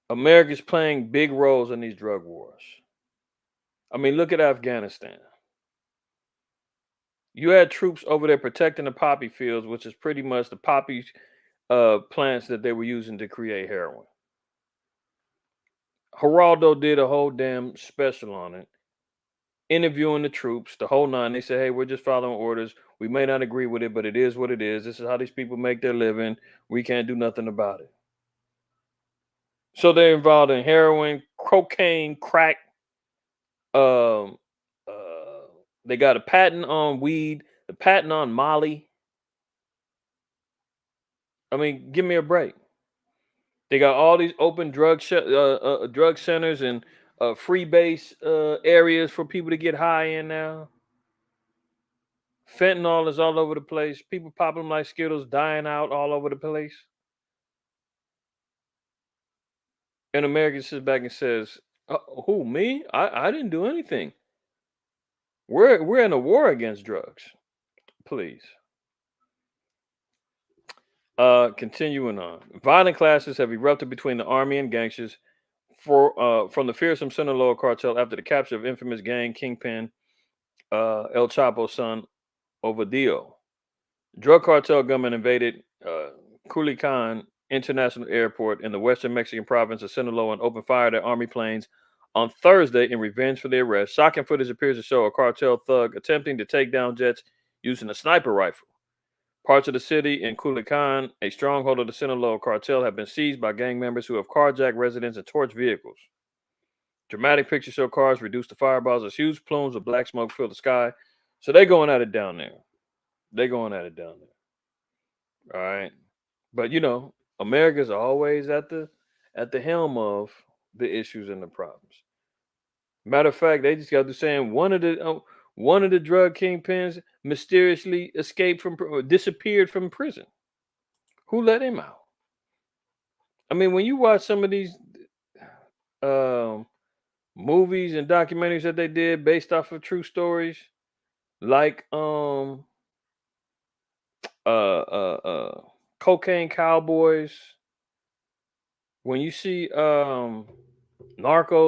America's playing big roles in these drug wars. I mean, look at Afghanistan. You had troops over there protecting the poppy fields, which is pretty much the poppy plants that they were using to create heroin. Geraldo did a whole damn special on it, interviewing the troops, the whole nine. They said, hey, we're just following orders. We may not agree with it, but it is what it is. This is how these people make their living. We can't do nothing about it. So they're involved in heroin, cocaine, crack. Um, they got a patent on weed, the patent on Molly. I mean, give me a break. They got all these open drug centers and free base areas for people to get high in now. Fentanyl is all over the place. People popping them like Skittles, dying out all over the place. And America sits back and says, "Who, me? I didn't do anything. We're in a war against drugs. Please." Continuing on, violent clashes have erupted between the army and gangsters from the fearsome Sinaloa cartel after the capture of infamous gang kingpin El Chapo's son Ovidio. Drug cartel gunmen invaded Culiacan International Airport in the western Mexican province of Sinaloa and opened fire at army planes on Thursday in revenge for the arrest. Shocking footage appears to show a cartel thug attempting to take down jets using a sniper rifle. Parts of the city in Culiacan, a stronghold of the Sinaloa cartel, have been seized by gang members who have carjacked residents and torched vehicles. Dramatic pictures show cars reduced to fireballs as huge plumes of black smoke fill the sky. So they're going at it down there. They're going at it down there. All right. But America's always at the helm of the issues and the problems. Matter of fact, they just got to saying one of the drug kingpins mysteriously escaped or disappeared from prison. Who let him out? I mean, when you watch some of these movies and documentaries that they did based off of true stories, like Cocaine Cowboys, when you see Narcos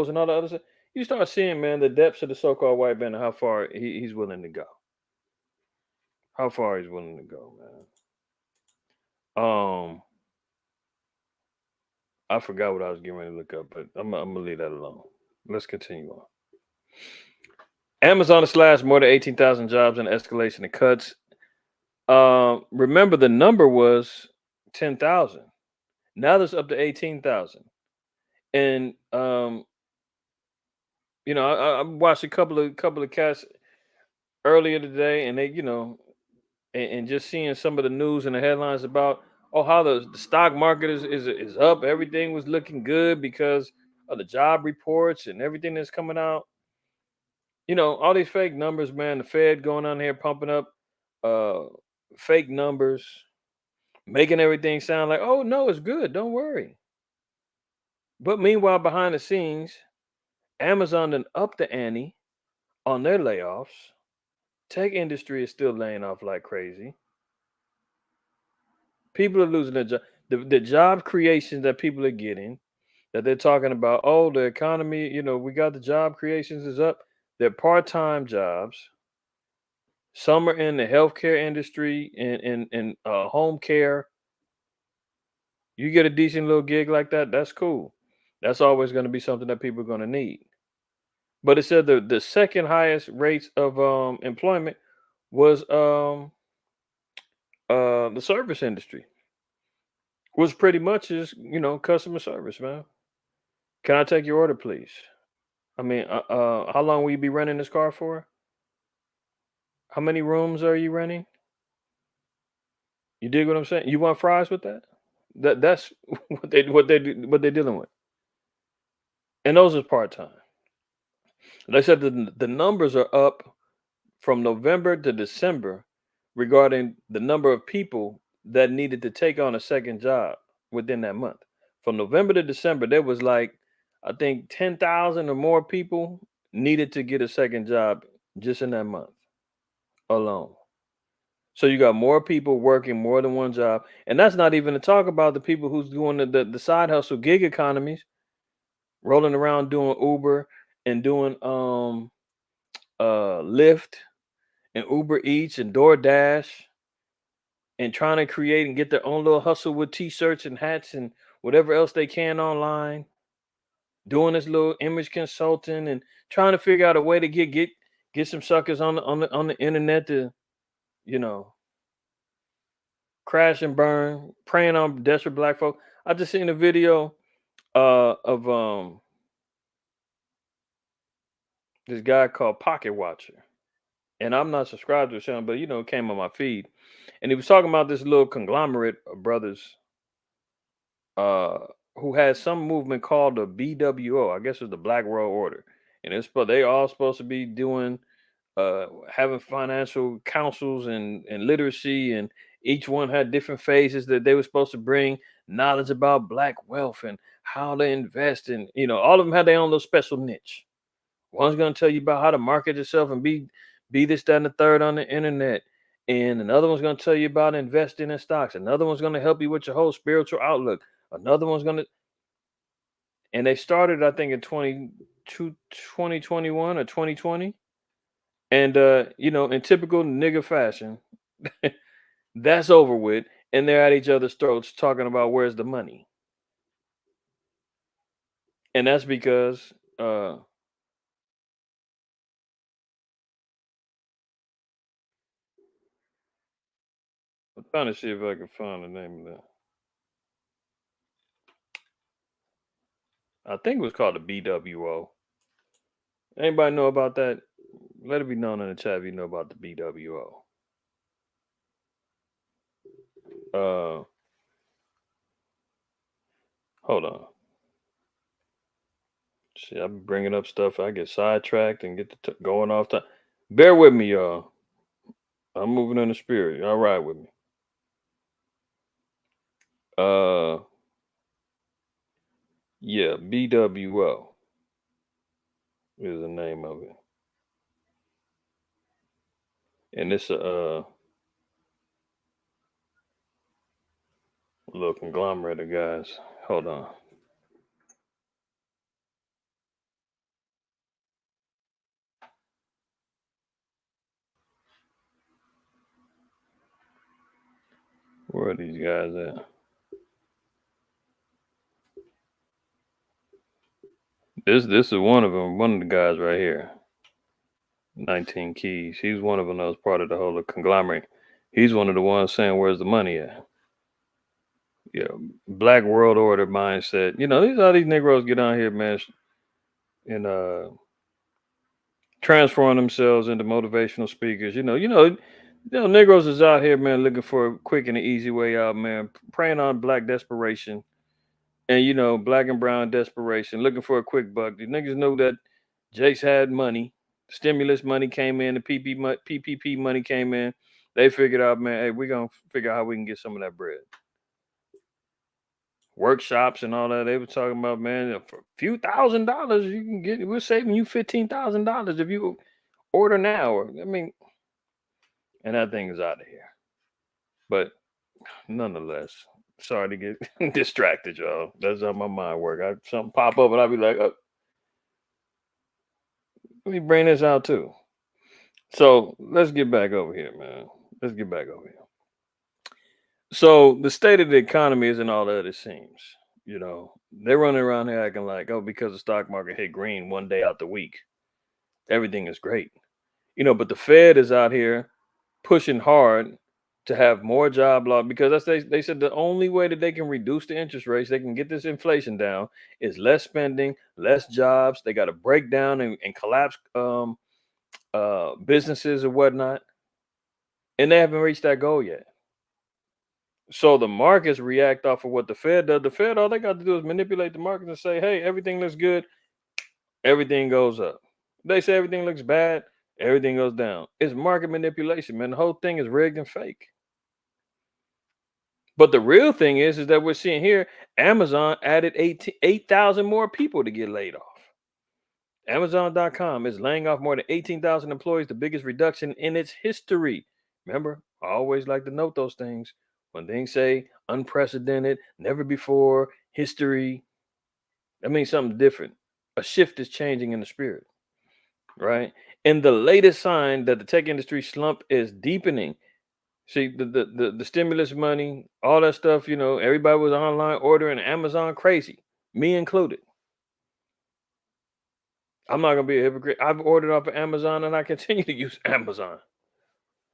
and all the other stuff, you start seeing, man, the depths of the so-called white man and how far he's willing to go. How far he's willing to go, man. I forgot what I was getting ready to look up, but I'm gonna leave that alone. Let's continue on. Amazon has slashed more than 18,000 jobs in escalation of cuts. Remember, the number was 10,000. Now there's up to 18,000. And I watched a couple of cats earlier today, and they, and just seeing some of the news and the headlines about how the stock market is up. Everything was looking good because of the job reports and everything that's coming out. All these fake numbers, man. The Fed going on here pumping up uh fake numbers, making everything sound like, oh no, it's good, don't worry. But meanwhile, behind the scenes, Amazon done up the ante on their layoffs. Tech industry is still laying off like crazy. People are losing their job. The job creations that people are getting, that they're talking about, oh, the economy, we got the job creations is up. They're part-time jobs. Some are in the healthcare industry and home care. You get a decent little gig like that, that's cool. That's always going to be something that people are going to need. But it said the second highest rates of employment was the service industry, was pretty much is customer service, man. Can I take your order, please? I mean, how long will you be renting this car for? How many rooms are you renting? You dig what I'm saying? You want fries with that? That's what they're dealing with, and those are part time. They said the numbers are up from November to December regarding the number of people that needed to take on a second job within that month. From November to December, there was like, I think 10,000 or more people needed to get a second job just in that month alone. So you got more people working more than one job, and that's not even to talk about the people who's doing the side hustle gig economies, rolling around doing Uber and doing Lyft and Uber Eats and DoorDash and trying to create and get their own little hustle with t-shirts and hats and whatever else they can online, doing this little image consulting and trying to figure out a way to get some suckers on the internet to, you know, crash and burn, preying on desperate black folk. I just seen a video of this guy called Pocket Watcher. And I'm not subscribed to him, but it came on my feed. And he was talking about this little conglomerate of brothers uh who had some movement called the BWO. I guess it's the Black World Order. And they all supposed to be doing having financial councils and literacy, and each one had different phases that they were supposed to bring knowledge about black wealth and how to invest, and all of them had their own little special niche. One's going to tell you about how to market yourself and be this, that, and the third on the internet. And another one's going to tell you about investing in stocks. Another one's going to help you with your whole spiritual outlook. Another one's going to, and they started, I think, in 2021 or 2020. And, in typical nigga fashion, that's over with. And they're at each other's throats talking about where's the money. And that's because, I'm trying to see if I can find the name of that. I think it was called the BWO. Anybody know about that? Let it be known in the chat if you know about the BWO. Hold on. See, I'm bringing up stuff. I get sidetracked and get to going off time. Bear with me, y'all. I'm moving in the spirit. Y'all ride with me. Yeah, BWO is the name of it, and it's a little conglomerate of guys. Hold on. Where are these guys at? This is one of them. One of the guys right here. 19 Keys. He's one of them that was part of the whole conglomerate. He's one of the ones saying, "Where's the money at?" Yeah, Black World Order mindset. These all these Negroes get on here, man, and transform themselves into motivational speakers. Negroes is out here, man, looking for a quick and an easy way out, man, preying on black desperation and black and brown desperation, looking for a quick buck. The niggas know that Jace had money, stimulus money came in, the PPP money came in. They figured out, man, hey, we're gonna figure out how we can get some of that bread. Workshops and all that. They were talking about, man, for a few $1,000s, you can get. We're saving you $15,000 if you order now. And that thing is out of here. But nonetheless, sorry to get distracted, y'all. That's how my mind work. Something pop up and I'll be like, oh, let me bring this out too. So let's get back over here, man. Let's get back over here. So the state of the economy isn't all that it seems. They're running around here acting like, oh, because the stock market hit green one day out the week, everything is great. But the Fed is out here pushing hard to have more job loss, because they said the only way that they can reduce the interest rates, they can get this inflation down, is less spending, less jobs. They got to break down and collapse businesses or whatnot, and they haven't reached that goal yet. So the markets react off of what the Fed does. The Fed, all they got to do is manipulate the market and say, hey, everything looks good, everything goes up. They say everything looks bad, everything goes down. It's market manipulation, man. The whole thing is rigged and fake. But the real thing is that we're seeing here, Amazon added 8,000 more people to get laid off. Amazon.com is laying off more than 18,000 employees, the biggest reduction in its history. Remember, I always like to note those things. When things say unprecedented, never before, history, that means something different. A shift is changing in the spirit, right? And the latest sign that the tech industry slump is deepening. See, the stimulus money, all that stuff, everybody was online ordering Amazon crazy, me included. I'm not gonna be a hypocrite. I've ordered off of Amazon and I continue to use Amazon,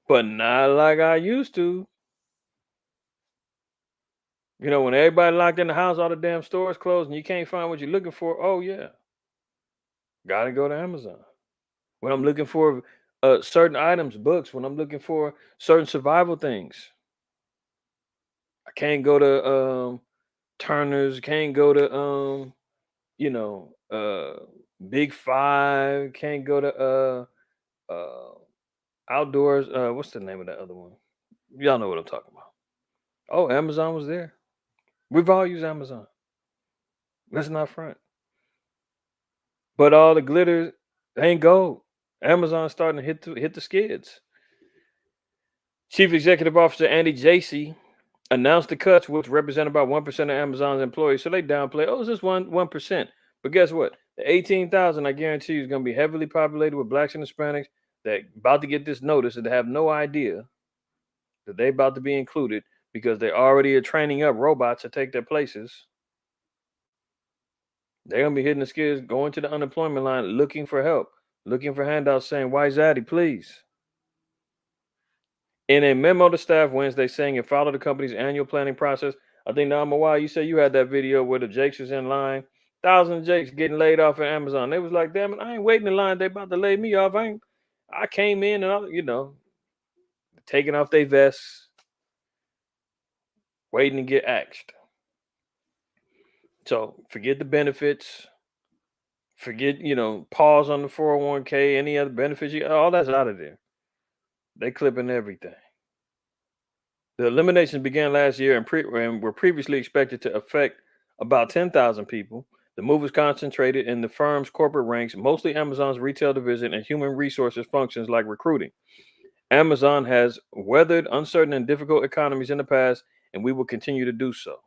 but not like I used to. When everybody locked in the house, all the damn stores closed, and you can't find what you're looking for. Oh yeah, gotta go to Amazon. When I'm looking for certain items, books. When I'm looking for certain survival things, I can't go to Turner's. Can't go to you know, Big Five. Can't go to Outdoors. What's the name of that other one? Y'all know what I'm talking about. Oh, Amazon was there. We've all used Amazon. Let's not front. But all the glitter ain't gold. Amazon's starting to hit the skids. Chief Executive Officer Andy Jassy announced the cuts, which represent about 1% of Amazon's employees. So they downplay, oh, it's just 1%. But guess what? The 18,000, I guarantee you, is going to be heavily populated with blacks and Hispanics that about to get this notice and they have no idea that they about to be included because they already are training up robots to take their places. They're going to be hitting the skids, going to the unemployment line, looking for help, looking for handouts, saying, why Zaddy, please. In a memo to staff Wednesday saying it followed the company's annual planning process. I think now, Mawai, you said you had that video where the Jakes is in line. Thousands of Jakes getting laid off at Amazon. They was like, damn it, I ain't waiting in line. They about to lay me off. I came in and taking off their vests, waiting to get axed. So forget the benefits. Forget, pause on the 401k, any other benefits. All that's out of there. They clipping everything. The eliminations began last year and were previously expected to affect about 10,000 people. The move was concentrated in the firm's corporate ranks, mostly Amazon's retail division and human resources functions like recruiting. Amazon has weathered uncertain and difficult economies in the past, and we will continue to do so.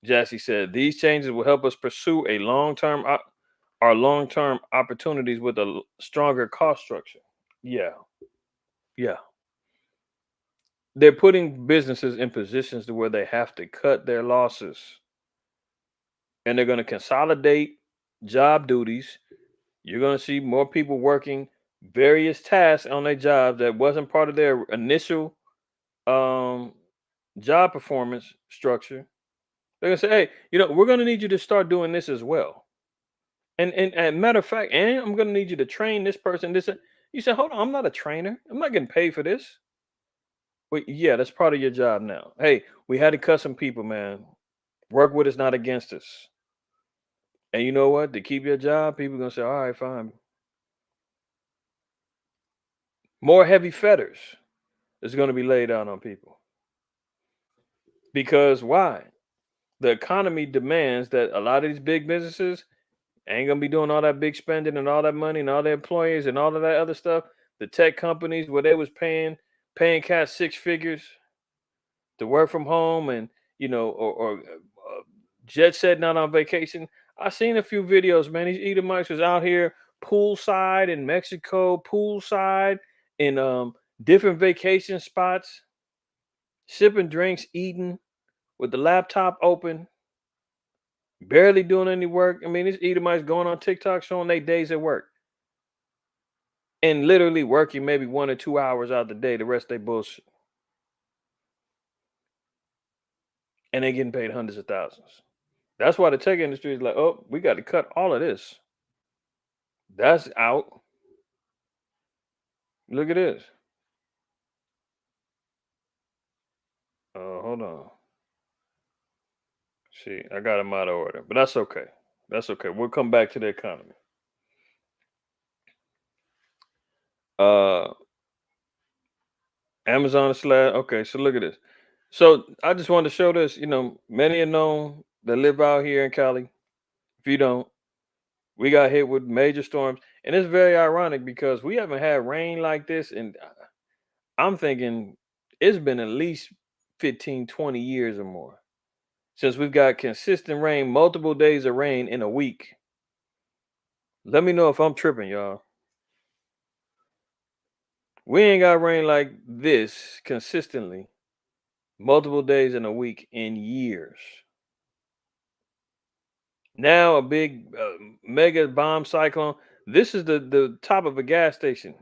Jassy said, these changes will help us pursue our long-term opportunities with a stronger cost structure. Yeah. They're putting businesses in positions to where they have to cut their losses. And they're going to consolidate job duties. You're going to see more people working various tasks on their jobs that wasn't part of their initial job performance structure. They're going to say, hey, we're going to need you to start doing this as well. And matter of fact, and I'm going to need you to train this person. You say, hold on, I'm not a trainer. I'm not getting paid for this. Well, yeah, that's part of your job now. Hey, we had to cut some people, man. Work with us, not against us. And you know what? To keep your job, people are gonna say, all right, fine. More heavy fetters is gonna be laid out on people. Because why? The economy demands that a lot of these big businesses ain't gonna be doing all that big spending and all that money and all their employees and all of that other stuff. The tech companies where they was paying cats six figures to work from home and or jet setting out on vacation. I seen a few videos, man. These Edomites was out here poolside in Mexico, poolside in different vacation spots, sipping drinks, eating with the laptop open, barely doing any work. I mean, these Edomites going on TikTok showing their days at work. And literally working maybe 1 or 2 hours out the day, the rest they bullshit. And they getting paid hundreds of thousands. That's why the tech industry is like, oh, we got to cut all of this. That's out. Look at this. Hold on. See, I got them out of order, but that's okay. That's okay. We'll come back to the economy. Amazon slash. Okay, so look at this. So I just wanted to show this. Many are known that live out here in Cali. If you don't, we got hit with major storms, and it's very ironic because we haven't had rain like this, and I'm thinking it's been at least 15, 20 years or more since we've got consistent rain, multiple days of rain in a week. Let me know if I'm tripping, y'all. We ain't got rain like this consistently, multiple days in a week in years. Now a big mega bomb cyclone. This is the top of a gas station.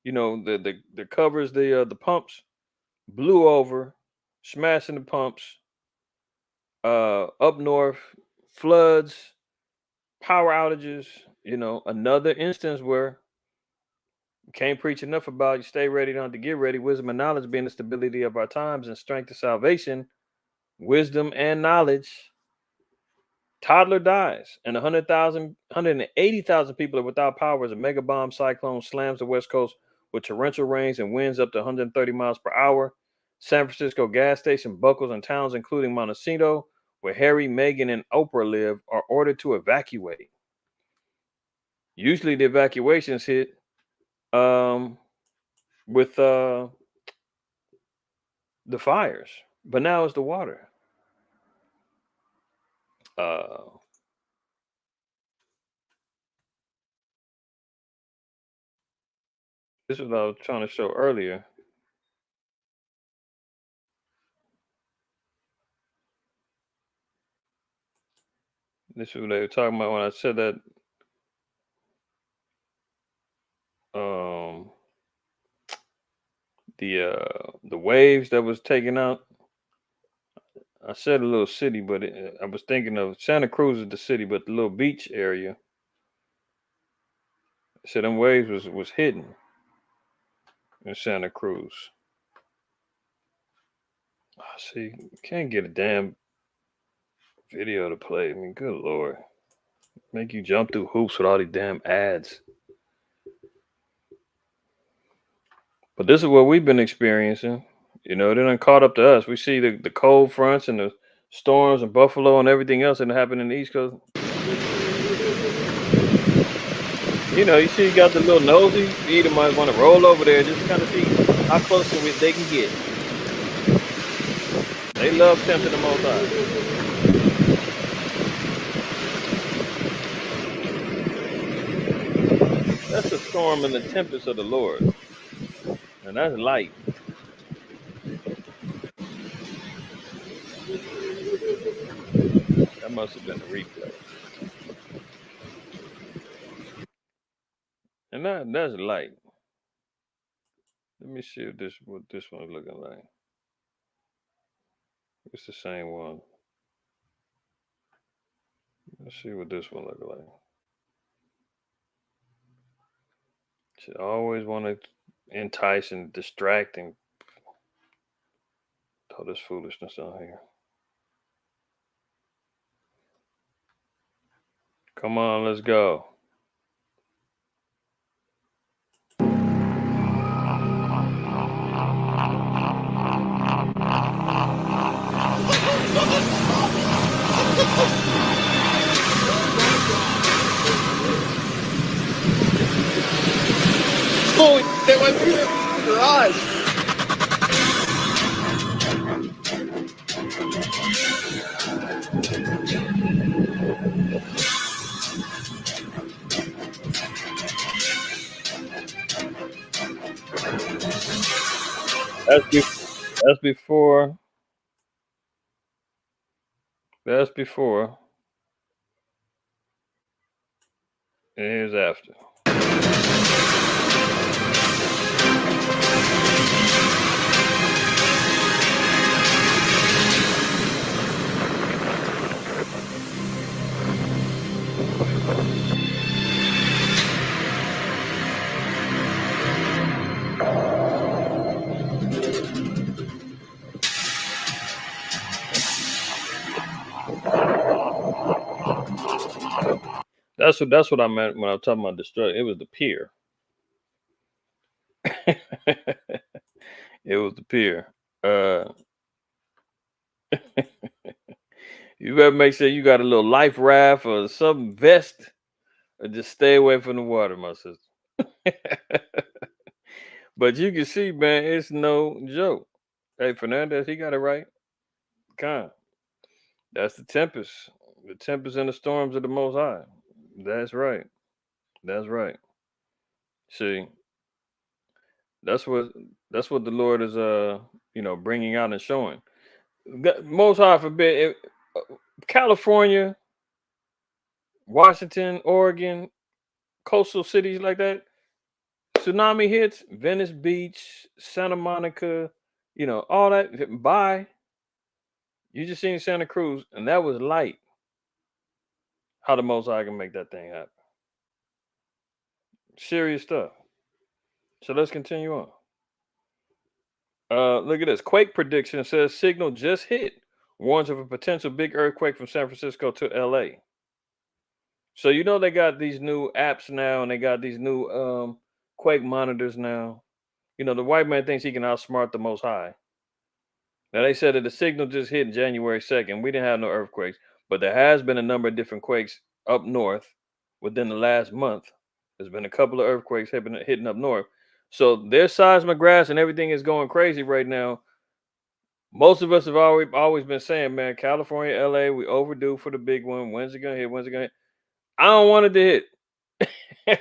You know the covers the pumps blew over, smashing the pumps. Up north, floods, power outages. You know, another instance where can't preach enough about you stay ready, not to get ready. Wisdom and knowledge being the stability of our times and strength of salvation. Wisdom and knowledge. Toddler dies, and 180,000 people are without power as a mega bomb cyclone slams the West Coast with torrential rains and winds up to 130 miles per hour. San Francisco gas station buckles and towns, including Montecito, where Harry, Meghan, and Oprah live, are ordered to evacuate. Usually, the evacuations hit with the fires, but now it's the water. Uh, this is what I was trying to show earlier. This is what they were talking about when I said that. Um, the waves that was taken out. I said a little city, but I was thinking of Santa Cruz is the city, but the little beach area. I said them waves was hidden in Santa Cruz. See, can't get a damn video to play. I mean, good lord, make you jump through hoops with all these damn ads. But this is what we've been experiencing. You know, they done caught up to us. We see the cold fronts and the storms and Buffalo and everything else that happened in the East Coast. You know, you see, you got the little nosy. You either might want to roll over there just to kind of see how close to it they can get. They love tempting the Most High. That's the storm and the tempest of the Lord, and that's light. That must have been a replay. And that's light. Let me see what this one's looking like. It's the same one. Let's see what this one looks like. Should always want to entice and distract and all this foolishness on here. Come on, let's go. Oh, they went through the garage. That's before. That's before. And here's after. That's what I meant when I was talking about destruction. It was the pier. It was the pier. You better make sure you got a little life raft or some vest, or just stay away from the water, my sister. But you can see, man, it's no joke. Hey, Fernandez, he got it right. Con. That's the tempest. The tempest and the storms of the Most High. That's right. That's right. See, that's what that's what the Lord is bringing out and showing. Most High forbid, California, Washington, Oregon, coastal cities like that, tsunami hits, Venice Beach, Santa Monica, all that. Bye. You just seen Santa Cruz, and that was light. How the Most High can make that thing happen. Serious stuff. So let's continue on. Look at this. Quake prediction says signal just hit. Warns of a potential big earthquake from San Francisco to LA. So they got these new apps now, and they got these new quake monitors now. The white man thinks he can outsmart the Most High. Now they said that the signal just hit January 2nd. We didn't have no earthquakes, but there has been a number of different quakes up north within the last month. There's been a couple of earthquakes hitting up north. So their seismographs and everything is going crazy right now. Most of us have always been saying, man, California, LA, we overdue for the big one. When's it gonna hit? When's it gonna hit? I don't want it to hit.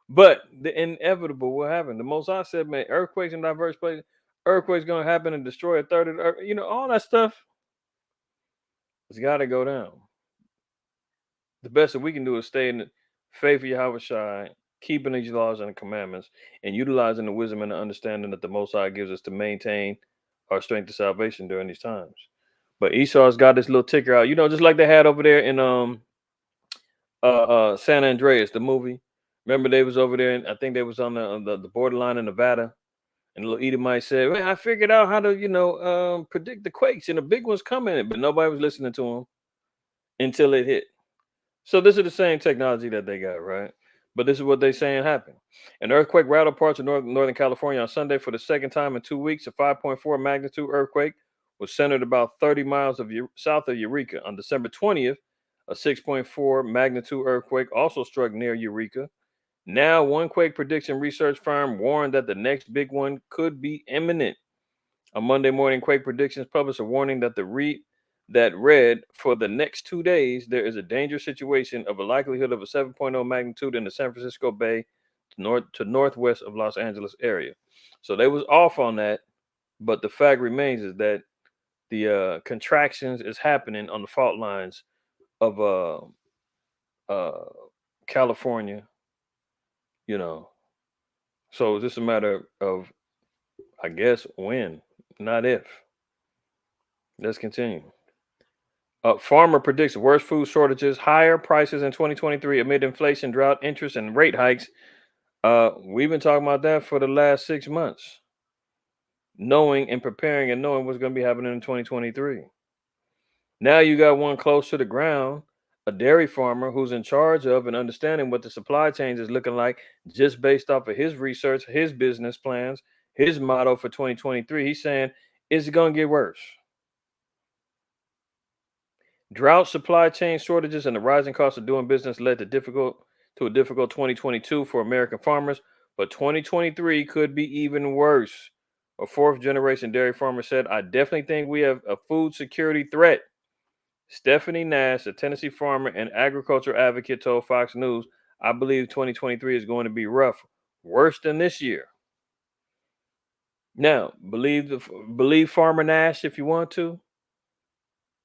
But the inevitable will happen. The Most High said, man, earthquakes in diverse places, earthquakes gonna happen and destroy a third of the earth. All that stuff has got to go down. The best that we can do is stay in the faith of Yahweh Shai, keeping these laws and commandments, and utilizing the wisdom and the understanding that the Most High gives us to maintain our strength of salvation during these times. But Esau's got this little ticker out, just like they had over there in San Andreas, the movie. Remember they was over there, and I think they was on the borderline in Nevada. And little Edomite said, "Man, I figured out how to, predict the quakes, and the big one's coming." But nobody was listening to him until it hit. So this is the same technology that they got, right? But this is what they saying happened. An earthquake rattled parts of Northern California on Sunday for the second time in 2 weeks. A 5.4 magnitude earthquake was centered about 30 miles south of Eureka. On December 20th, a 6.4 magnitude earthquake also struck near Eureka. Now, one quake prediction research firm warned that the next big one could be imminent. On Monday morning, Quake Predictions published a warning that read, for the next 2 days, there is a dangerous situation of a likelihood of a 7.0 magnitude in the San Francisco Bay to northwest of Los Angeles area. So they was off on that, but the fact remains is that the contractions is happening on the fault lines of California, So it's just a matter of, I guess, when, not if. Let's continue. Farmer predicts worse food shortages, higher prices in 2023 amid inflation, drought, interest, and rate hikes. We've been talking about that for the last 6 months, knowing and preparing and knowing what's going to be happening in 2023. Now you got one close to the ground, a dairy farmer who's in charge of and understanding what the supply chains is looking like just based off of his research, his business plans, his motto for 2023. He's saying it's going to get worse. Drought, supply chain shortages, and the rising cost of doing business led to a difficult 2022 for American farmers, but 2023 could be even worse. A fourth generation dairy farmer said, "I definitely think we have a food security threat." Stephanie Nash, a Tennessee farmer and agriculture advocate, told Fox News, "I believe 2023 is going to be rough, worse than this year." Now, believe Farmer Nash if you want to.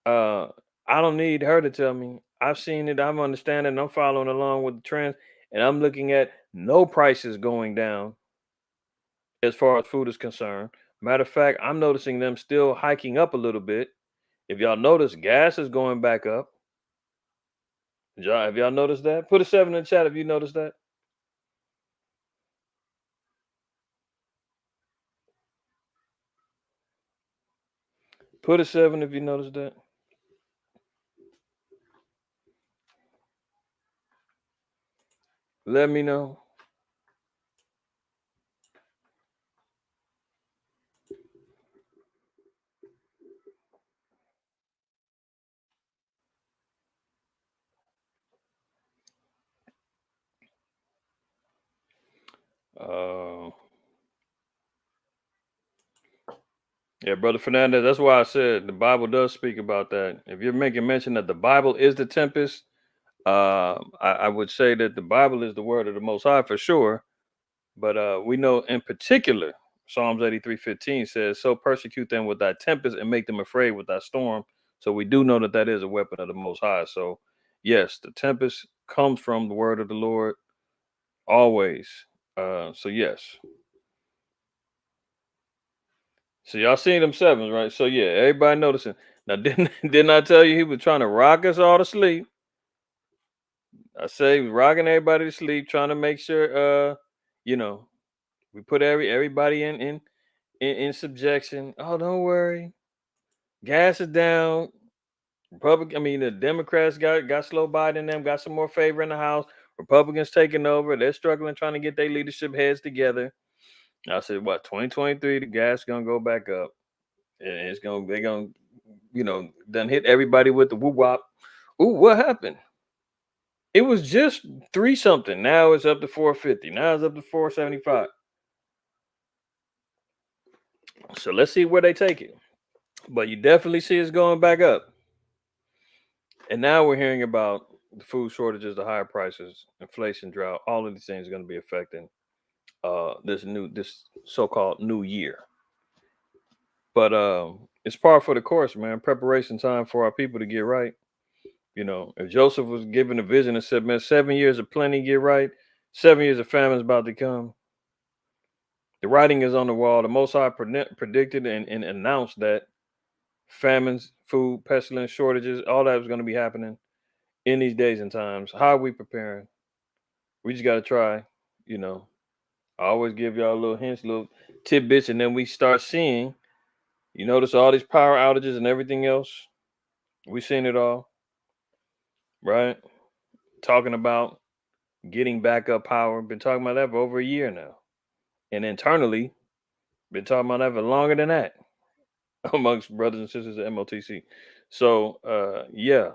Uh, I don't need her to tell me. I've seen it. I'm understanding. I'm following along with the trends, and I'm looking at no prices going down as far as food is concerned. Matter of fact, I'm noticing them still hiking up a little bit. If y'all notice, gas is going back up. Have y'all noticed that? Put a 7 in the chat if you noticed that. Put a 7 if you noticed that. Let me know. Uh, Yeah, brother Fernandez. That's why I said the Bible does speak about that. If you're making mention that the Bible is the tempest, I would say that the Bible is the word of the Most High for sure. But we know in particular, Psalms 83:15 says, "So persecute them with thy tempest and make them afraid with thy storm." So we do know that that is a weapon of the Most High. So yes, the tempest comes from the word of the Lord always. So yes. So y'all seen them sevens, right? So yeah, everybody noticing. Now didn't I tell you he was trying to rock us all to sleep? I say he was rocking everybody to sleep, trying to make sure you know, we put everybody in subjection. Oh, don't worry. Gas is down. The Democrats got slow Biden them, got some more favor in the House. Republicans taking over. They're struggling trying to get their leadership heads together. I said, what, 2023, the gas gonna go back up. And they're gonna, done hit everybody with the woo wop. Ooh, what happened? It was just three something. Now it's up to 450. Now it's up to 475. So let's see where they take it. But you definitely see it's going back up. And now we're hearing about the food shortages, the higher prices, inflation, drought. All of these things are going to be affecting this so-called new year. But it's par for the course, man. Preparation time for our people to get right. If Joseph was given a vision and said, man, 7 years of plenty get right, 7 years of famine is about to come. The writing is on the wall. The Most High predicted and announced that famines, food, pestilence, shortages, all that was going to be happening in these days and times. How are we preparing? We just got to try. I always give y'all little hints, little tidbits, and then we start seeing. You notice all these power outages and everything else. We seen it all, right? Talking about getting backup power. Been talking about that for over a year now, and internally, been talking about that for longer than that amongst brothers and sisters at MOTC. So, yeah,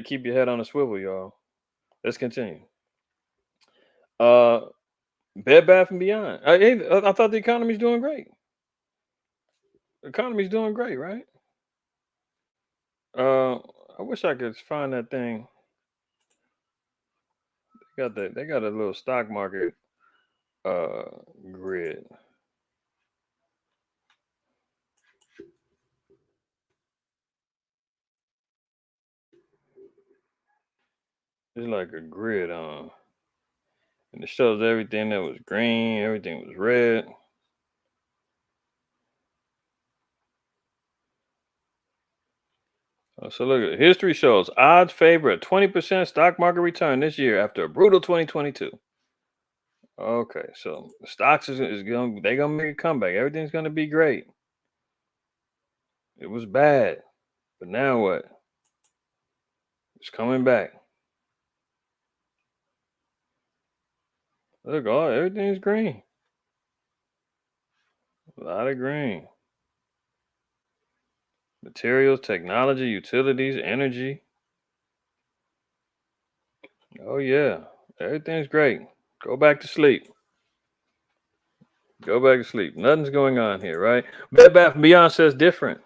keep your head on a swivel, y'all. Let's continue. Bed Bath and Beyond. I thought the economy's doing great. The economy's doing great, right? Uh, I wish I could find that thing. They got a little stock market uh grid. It's like a grid and it shows everything that was green, everything was red. So look, history shows odds favor a 20% stock market return this year after a brutal 2022. Okay, so the stocks is gonna make a comeback. Everything's gonna be great. It was bad, but now what? It's coming back. Look, everything's green. A lot of green. Materials, technology, utilities, energy. Oh yeah, everything's great. Go back to sleep. Go back to sleep. Nothing's going on here, right? Bed Bath and Beyond says different.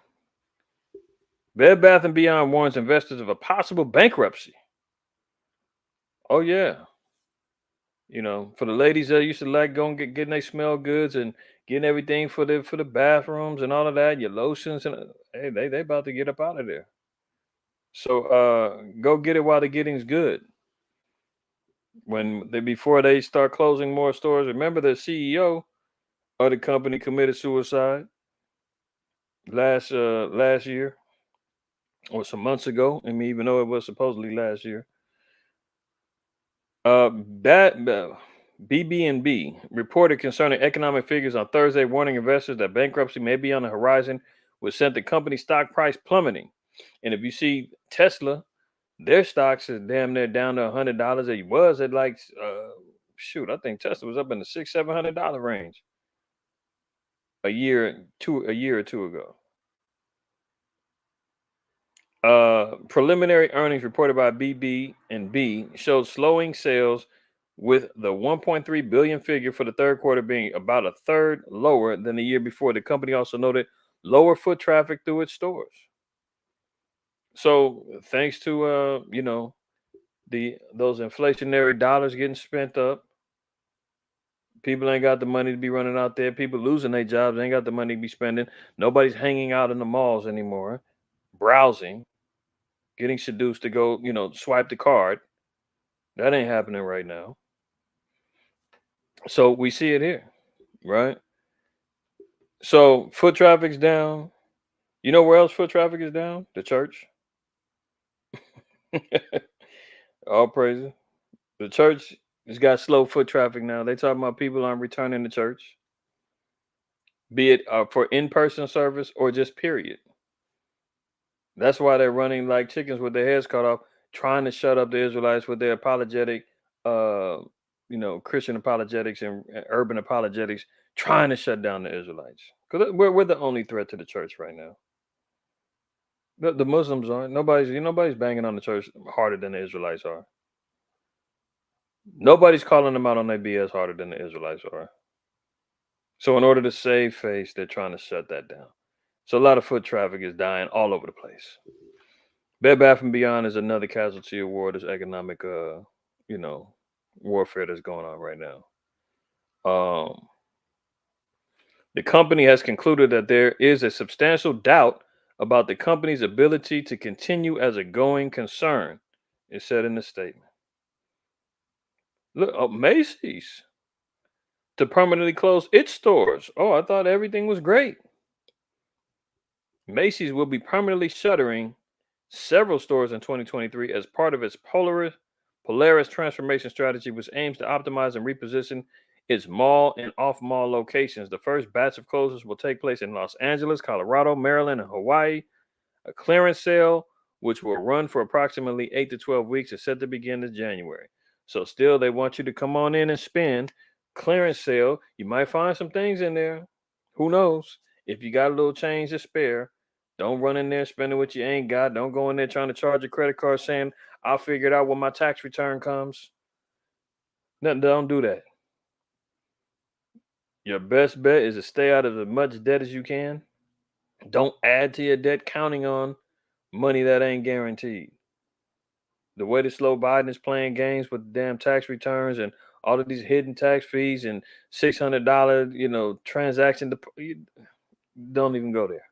Bed Bath and Beyond warns investors of a possible bankruptcy. Oh yeah, for the ladies that used to like going getting they smell goods and getting everything for the bathrooms and all of that, your lotions and hey, they about to get up out of there. So go get it while the getting's good. Before they start closing more stores, remember the CEO of the company committed suicide last year or some months ago. I mean, even though it was supposedly last year. That BB&B reported concerning economic figures on Thursday, warning investors that bankruptcy may be on the horizon, which sent the company's stock price plummeting. And if you see Tesla, their stocks is damn near down to $100. It was at like, I think Tesla was up in the $600-700 range a year or two ago. Preliminary earnings reported by BB&B showed slowing sales with the 1.3 billion figure for the third quarter being about a third lower than the year before. The company also noted lower foot traffic through its stores. So thanks to those inflationary dollars getting spent up, people ain't got the money to be running out there. People losing their jobs ain't got the money to be spending. Nobody's hanging out in the malls anymore, browsing, getting seduced to go, swipe the card. That ain't happening right now. So we see it here, right? So foot traffic's down. You know where else foot traffic is down? The church. All praises. The church has got slow foot traffic now. They talking about people aren't returning to church, be it for in-person service or just period. That's why they're running like chickens with their heads cut off, trying to shut up the Israelites with their apologetic, uh, Christian apologetics and urban apologetics, trying to shut down the Israelites. Because we're the only threat to the church right now. The Muslims aren't. Nobody's banging on the church harder than the Israelites are. Nobody's calling them out on their BS harder than the Israelites are. So in order to save face, they're trying to shut that down. So a lot of foot traffic is dying all over the place. Bed Bath and Beyond is another casualty of war. This economic, warfare that's going on right now. The company has concluded that there is a substantial doubt about the company's ability to continue as a going concern. It said in the statement. Look, Macy's to permanently close its stores. Oh, I thought everything was great. Macy's will be permanently shuttering several stores in 2023 as part of its Polaris transformation strategy, which aims to optimize and reposition its mall and off-mall locations. The first batch of closures will take place in Los Angeles, Colorado, Maryland, and Hawaii. A clearance sale, which will run for approximately 8 to 12 weeks, is set to begin in January. So still, they want you to come on in and spend. Clearance sale, you might find some things in there. Who knows? If you got a little change to spare, don't run in there spending what you ain't got. Don't go in there trying to charge a credit card saying, I'll figure it out when my tax return comes. No, don't do that. Your best bet is to stay out of as much debt as you can. Don't add to your debt counting on money that ain't guaranteed. The way that slow Biden is playing games with damn tax returns and all of these hidden tax fees and $600, transaction, don't even go there.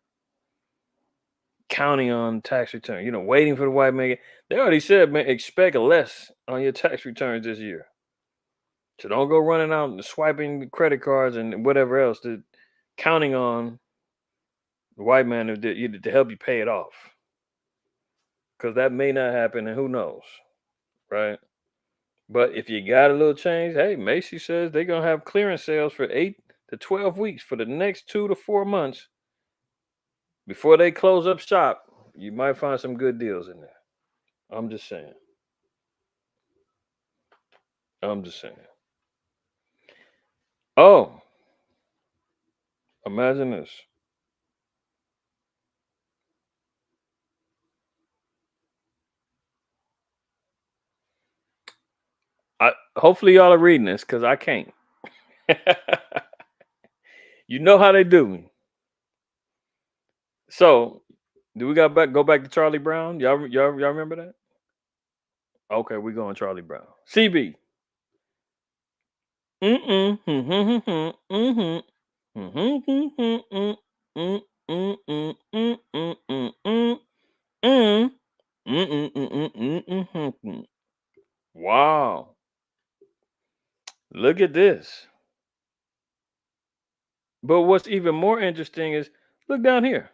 Counting on tax return, waiting for the white man. They already said, man, expect less on your tax returns this year. So don't go running out and swiping credit cards and whatever else, counting on the white man to help you pay it off. Because that may not happen, and who knows, right? But if you got a little change, hey, Macy says they're going to have clearance sales for 8 to 12 weeks for the next 2 to 4 months. Before they close up shop, you might find some good deals in there. I'm just saying. Oh, imagine this. Hopefully y'all are reading this because I can't. You know how they do me. So, do we go back to Charlie Brown? Y'all remember that? Okay, we're going Charlie Brown. CB. Mm-mm. Mm-hmm. Mm-hmm. Mm-hmm. Mm-mm. Mm-mm. Mm-mm. Mm-mm. Mm-mm. Wow. Look at this. But what's even more interesting is look down here.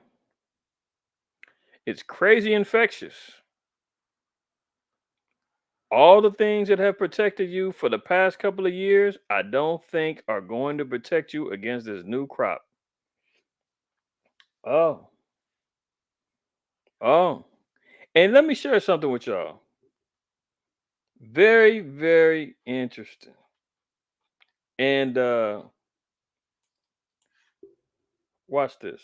It's crazy infectious. All the things that have protected you for the past couple of years, I don't think are going to protect you against this new crop. Oh, oh. And let me share something with y'all. Very, very interesting. And watch this.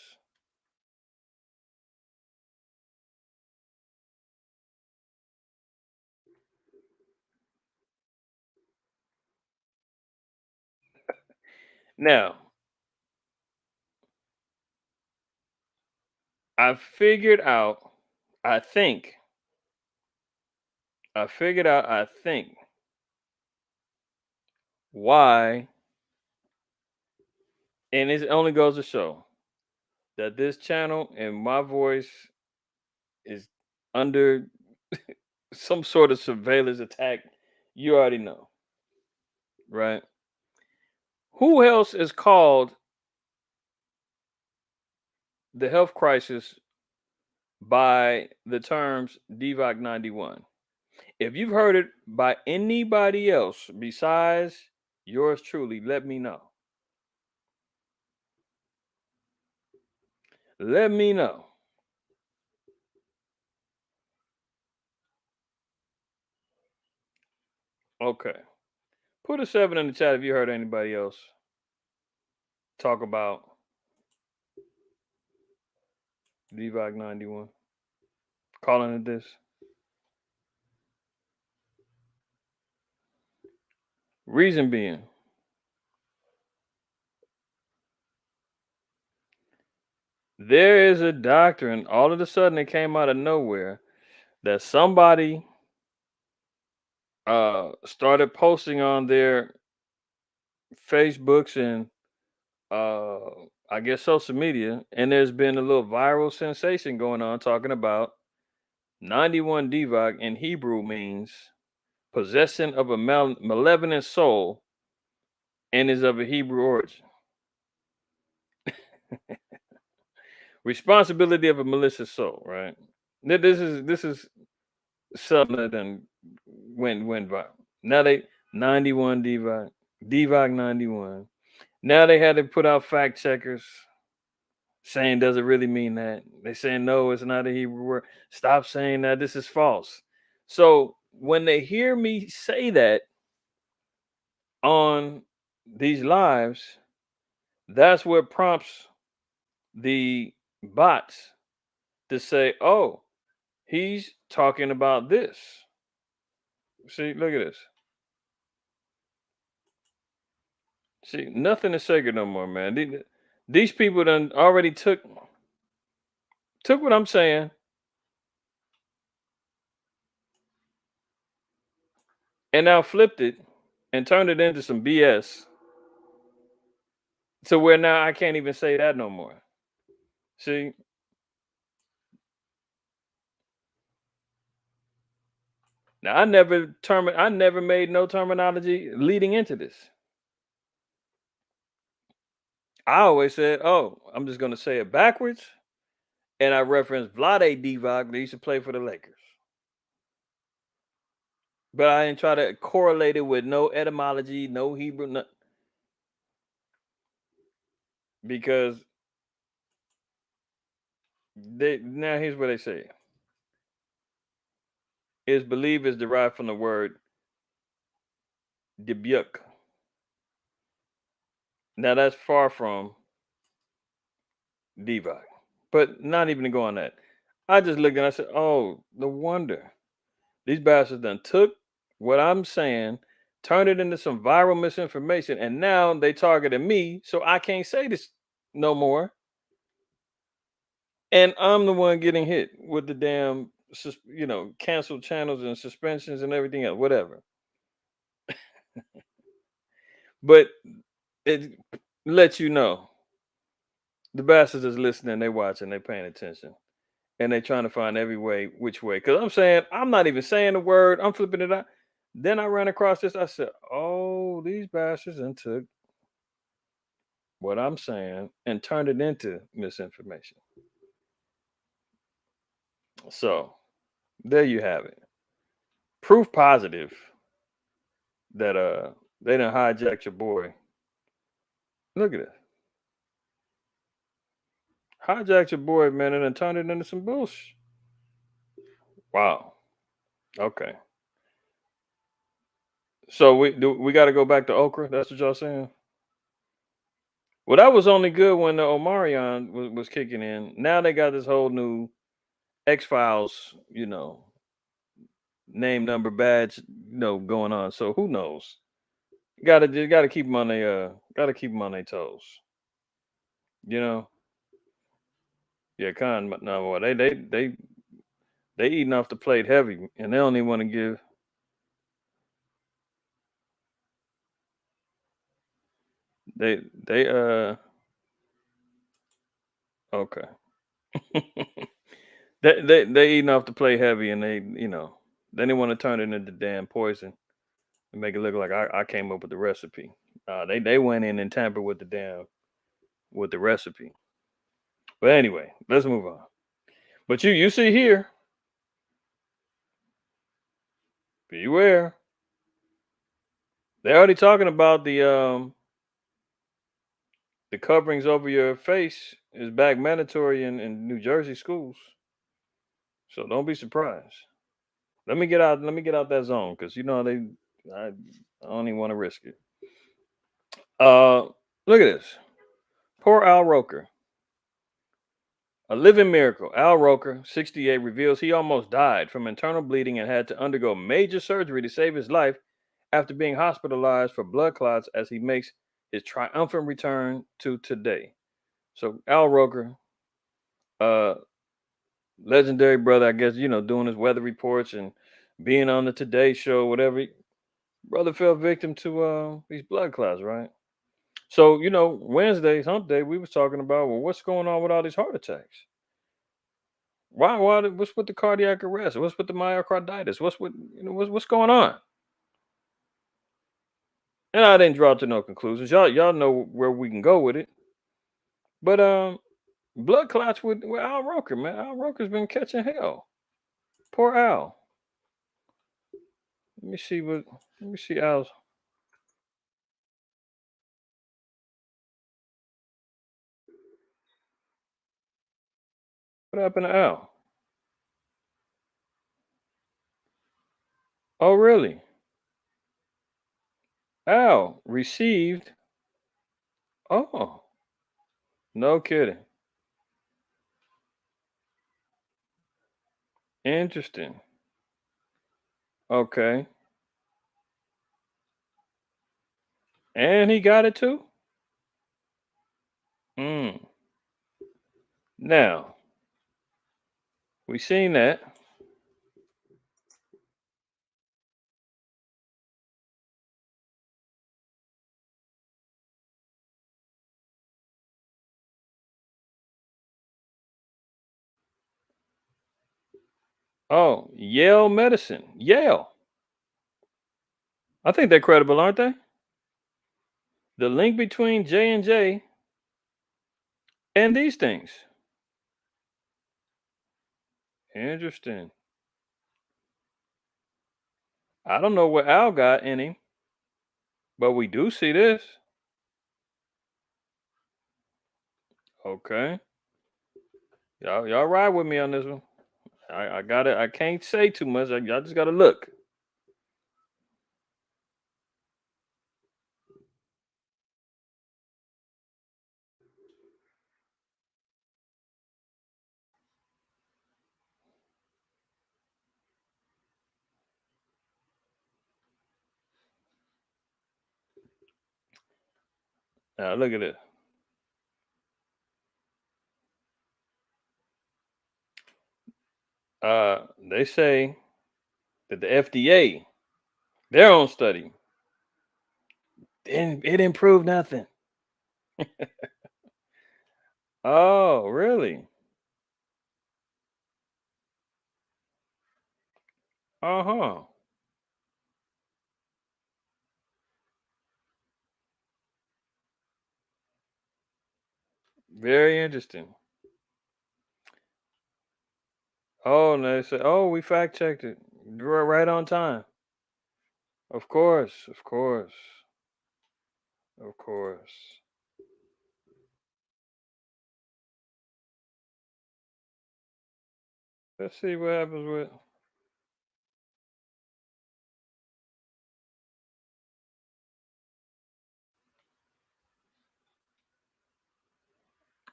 Now, I figured out, I think, I think why, and it only goes to show that this channel and my voice is under some sort of surveillance attack. You already know, right? Who else is called the health crisis by the terms DVOC 91? If you've heard it by anybody else besides yours truly, let me know. Let me know. Okay. Put a 7 in the chat if you heard anybody else talk about DVOC 91. Calling it this. Reason being, there is a doctrine, all of a sudden it came out of nowhere, that somebody started posting on their Facebooks and I guess social media, and there's been a little viral sensation going on talking about 91 Divak in Hebrew means possession of a malevolent soul and is of a Hebrew origin. Responsibility of a malicious soul, right? This is something that then went viral. Now they 91 Divak 91. Now they had to put out fact checkers saying does it really mean that? They saying no, it's not a Hebrew word. Stop saying that. This is false. So when they hear me say that on these lives, that's what prompts the bots to say, "Oh, he's talking about this." See, look at this. See, nothing is sacred no more, man. These people done already took what I'm saying and now flipped it and turned it into some BS to where now I can't even say that no more. See, now I never made no terminology leading into this. I always said, "Oh, I'm just gonna say it backwards," and I referenced Vlade Divac. They used to play for the Lakers, but I didn't try to correlate it with no etymology, no Hebrew, because now here's what they say: is believe is derived from the word debuk. Now that's far from Divac, but not even to go on that. I just looked and I said, "Oh, no wonder these bastards done took what I'm saying, turned it into some viral misinformation, and now they targeted me, so I can't say this no more. And I'm the one getting hit with the damn, canceled channels and suspensions and everything else, whatever." But it lets you know the bastards is listening, they watching, they paying attention, and they trying to find every way, which way. Because I'm saying, I'm not even saying the word, I'm flipping it out. Then I ran across this. I said, "Oh, these bastards and took what I'm saying and turned it into misinformation." So there you have it. Proof positive that they done hijacked your boy. Look at it. Hijacked your boy, man, and then turned it into some bullshit. Wow. Okay. So we got to go back to okra. That's what y'all saying. Well, that was only good when the Omarion was kicking in. Now they got this whole new X Files, name, number, badge, going on. So who knows? Gotta keep them on their toes. You know. Yeah, no, boy, they eating off the plate heavy, and they don't even want to give. They okay. They eating off the plate heavy, and then they want to turn it into damn poison and make it look like I came up with the recipe. They went in and tampered with the recipe. But anyway, let's move on. But you see here, beware. They're already talking about the coverings over your face is back mandatory in New Jersey schools. So don't be surprised. Let me get out that zone because I don't even want to risk it. Uh, Look at this. Poor Al Roker, a living miracle. Al Roker, 68, reveals he almost died from internal bleeding and had to undergo major surgery to save his life after being hospitalized for blood clots as he makes his triumphant return to today. So Al Roker, uh, legendary brother, I guess, doing his weather reports and being on the Today Show, whatever. Brother fell victim to these blood clots, right? So, Wednesday, hump day, we was talking about, well, what's going on with all these heart attacks? What's with the cardiac arrest? What's with the myocarditis? What's going on? And I didn't draw to no conclusions. Y'all know where we can go with it. But blood clots with Al Roker, man. Al Roker's been catching hell. Poor Al. Let me see Al's. What happened to Al? Oh, really? Al received. Oh, no kidding. Interesting. Okay. And he got it too? Mm. Now, we seen that. Oh, Yale Medicine. Yale. I think they're credible, aren't they? The link between J&J and these things. Interesting. I don't know what Al got in him, but we do see this. Okay. Y'all ride with me on this one. I got it. I can't say too much. Y'all just gotta look. Now look at this. They say that the FDA, their own study, didn't it improved nothing. Oh, really? Uh-huh. Very interesting. Oh, and they say, oh, we fact checked it. Right on time. Of course, of course, of course. Let's see what happens with.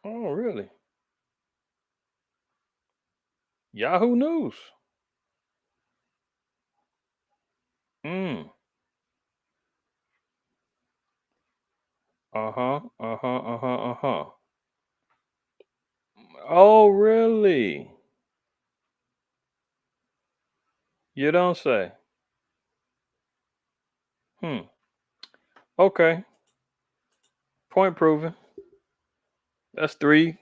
Oh, really? Yahoo News. Mm. Uh-huh. Uh-huh. Uh-huh. Uh-huh. Oh, really? You don't say. Hmm. Okay. Point proven. That's three.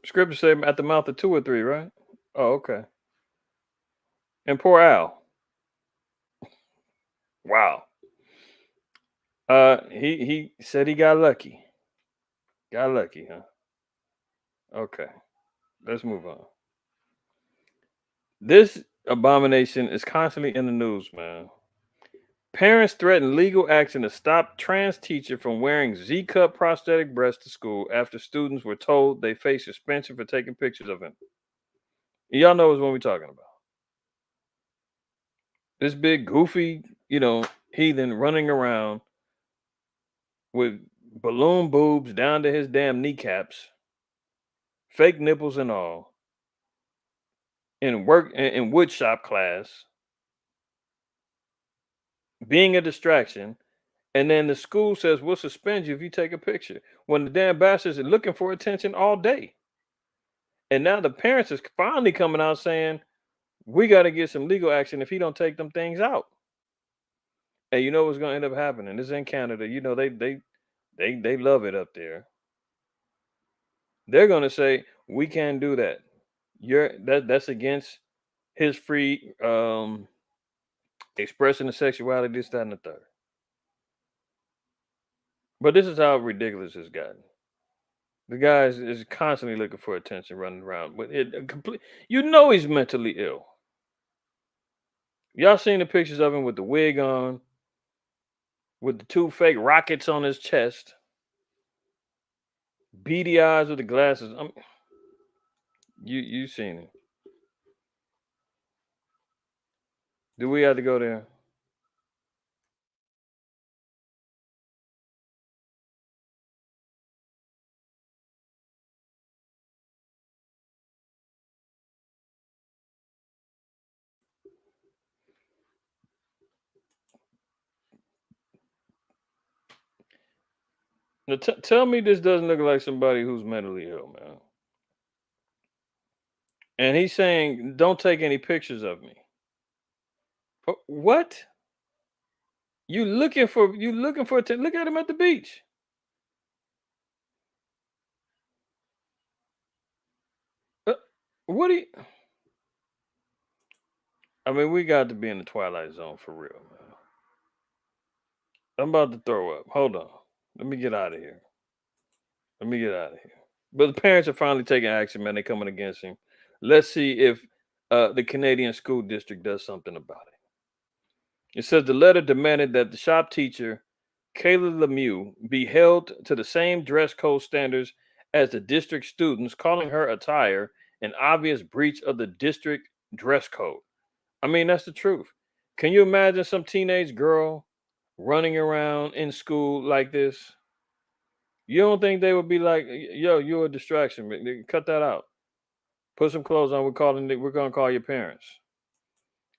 Scripture say at the mouth of two or three, right? Oh, okay. And poor Al. Wow. He said he got lucky. Got lucky, huh? Okay. Let's move on. This abomination is constantly in the news, man. Parents threaten legal action to stop trans teacher from wearing Z-cup prosthetic breasts to school after students were told they face suspension for taking pictures of him. Y'all know what we're talking about. This big goofy, heathen running around with balloon boobs down to his damn kneecaps, fake nipples and all, in wood shop class, being a distraction, and then the school says we'll suspend you if you take a picture. When the damn bastards are looking for attention all day. And now the parents is finally coming out saying, we got to get some legal action if he don't take them things out. And you know what's gonna end up happening? This is in Canada. You know, they love it up there. They're gonna say, we can't do that. That's against his free expressing the sexuality, this, that, and the third. But this is how ridiculous it's gotten. The guy is constantly looking for attention, running around, but he's mentally ill. Y'all seen the pictures of him with the wig on, with the two fake rockets on his chest, beady eyes with the glasses. You seen it? Do we have to go there? Now, tell me this doesn't look like somebody who's mentally ill, man. And he's saying, "Don't take any pictures of me." What? Look at him at the beach. Uh, what do you? I mean, we got to be in the twilight zone for real, man. I'm about to throw up. Hold on. Let me get out of here. Let me get out of here. But the parents are finally taking action, man. They're coming against him. Let's see if the Canadian school district does something about it. It says the letter demanded that the shop teacher, Kayla Lemieux, be held to the same dress code standards as the district students, calling her attire an obvious breach of the district dress code. I mean, that's the truth. Can you imagine some teenage girl running around in school like this? You don't think they would be like, "Yo, you're a distraction. Cut that out. Put some clothes on. We're gonna call your parents."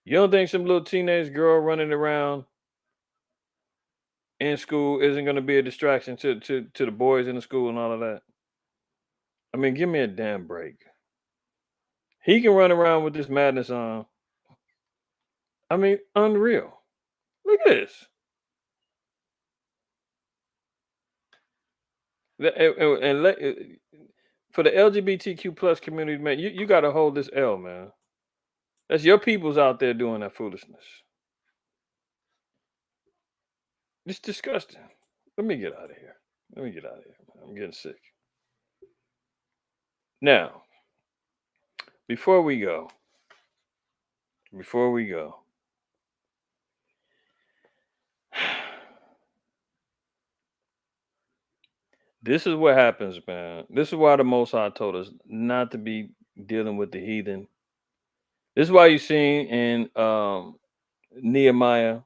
You don't think some little teenage girl running around in school isn't gonna be a distraction to the boys in the school and all of that? I mean, give me a damn break. He can run around with this madness on. I mean, unreal. Look at this. For the LGBTQ plus community, man, you got to hold this L, man. That's your peoples out there doing that foolishness. It's disgusting. Let me get out of here. Let me get out of here, man. I'm getting sick. Now, before we go, before we go, this is what happens, man. This is why the Most High told us not to be dealing with the heathen. This is why you see in Nehemiah,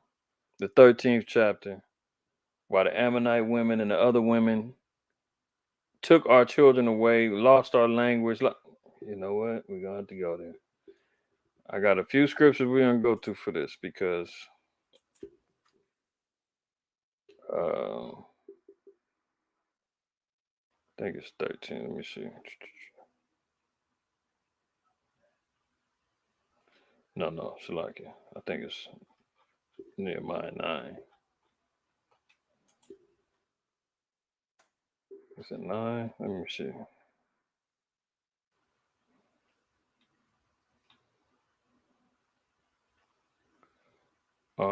the 13th chapter, why the Ammonite women and the other women took our children away, lost our language. You know what? We're going to have to go there. I got a few scriptures we're going to go to for this because think it's 13. Let me see. No, Salakia. I think it's Nehemiah 9. Is it 9? Let me see. Uh,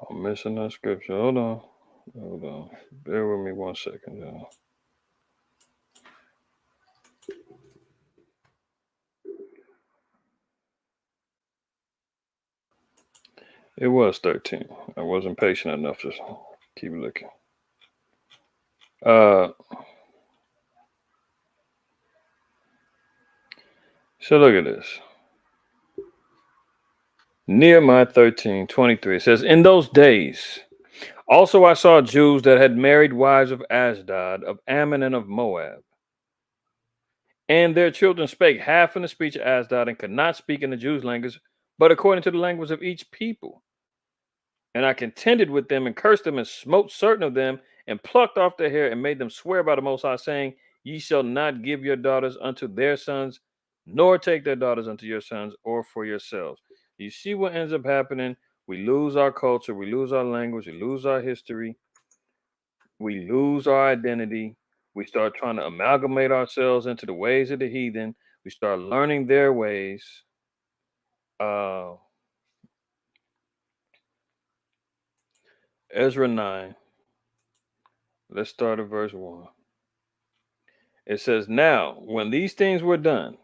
I'm missing that scripture. Hold on. Bear with me 1 second, y'all. It was 13. I wasn't patient enough to keep looking. So look at this. Nehemiah 13:23. It says, in those days, also I saw Jews that had married wives of Ashdod, of Ammon, and of Moab. And their children spake half in the speech of Ashdod, and could not speak in the Jews' language, but according to the language of each people. And I contended with them, and cursed them, and smote certain of them, and plucked off their hair, and made them swear by the Most High, saying, ye shall not give your daughters unto their sons, nor take their daughters unto your sons, or for yourselves. You see what ends up happening? We lose our culture, we lose our language, we lose our history, we lose our identity. We start trying to amalgamate ourselves into the ways of the heathen. We start learning their ways. Ezra 9. Let's start at verse 1. It says, now, when these things were done,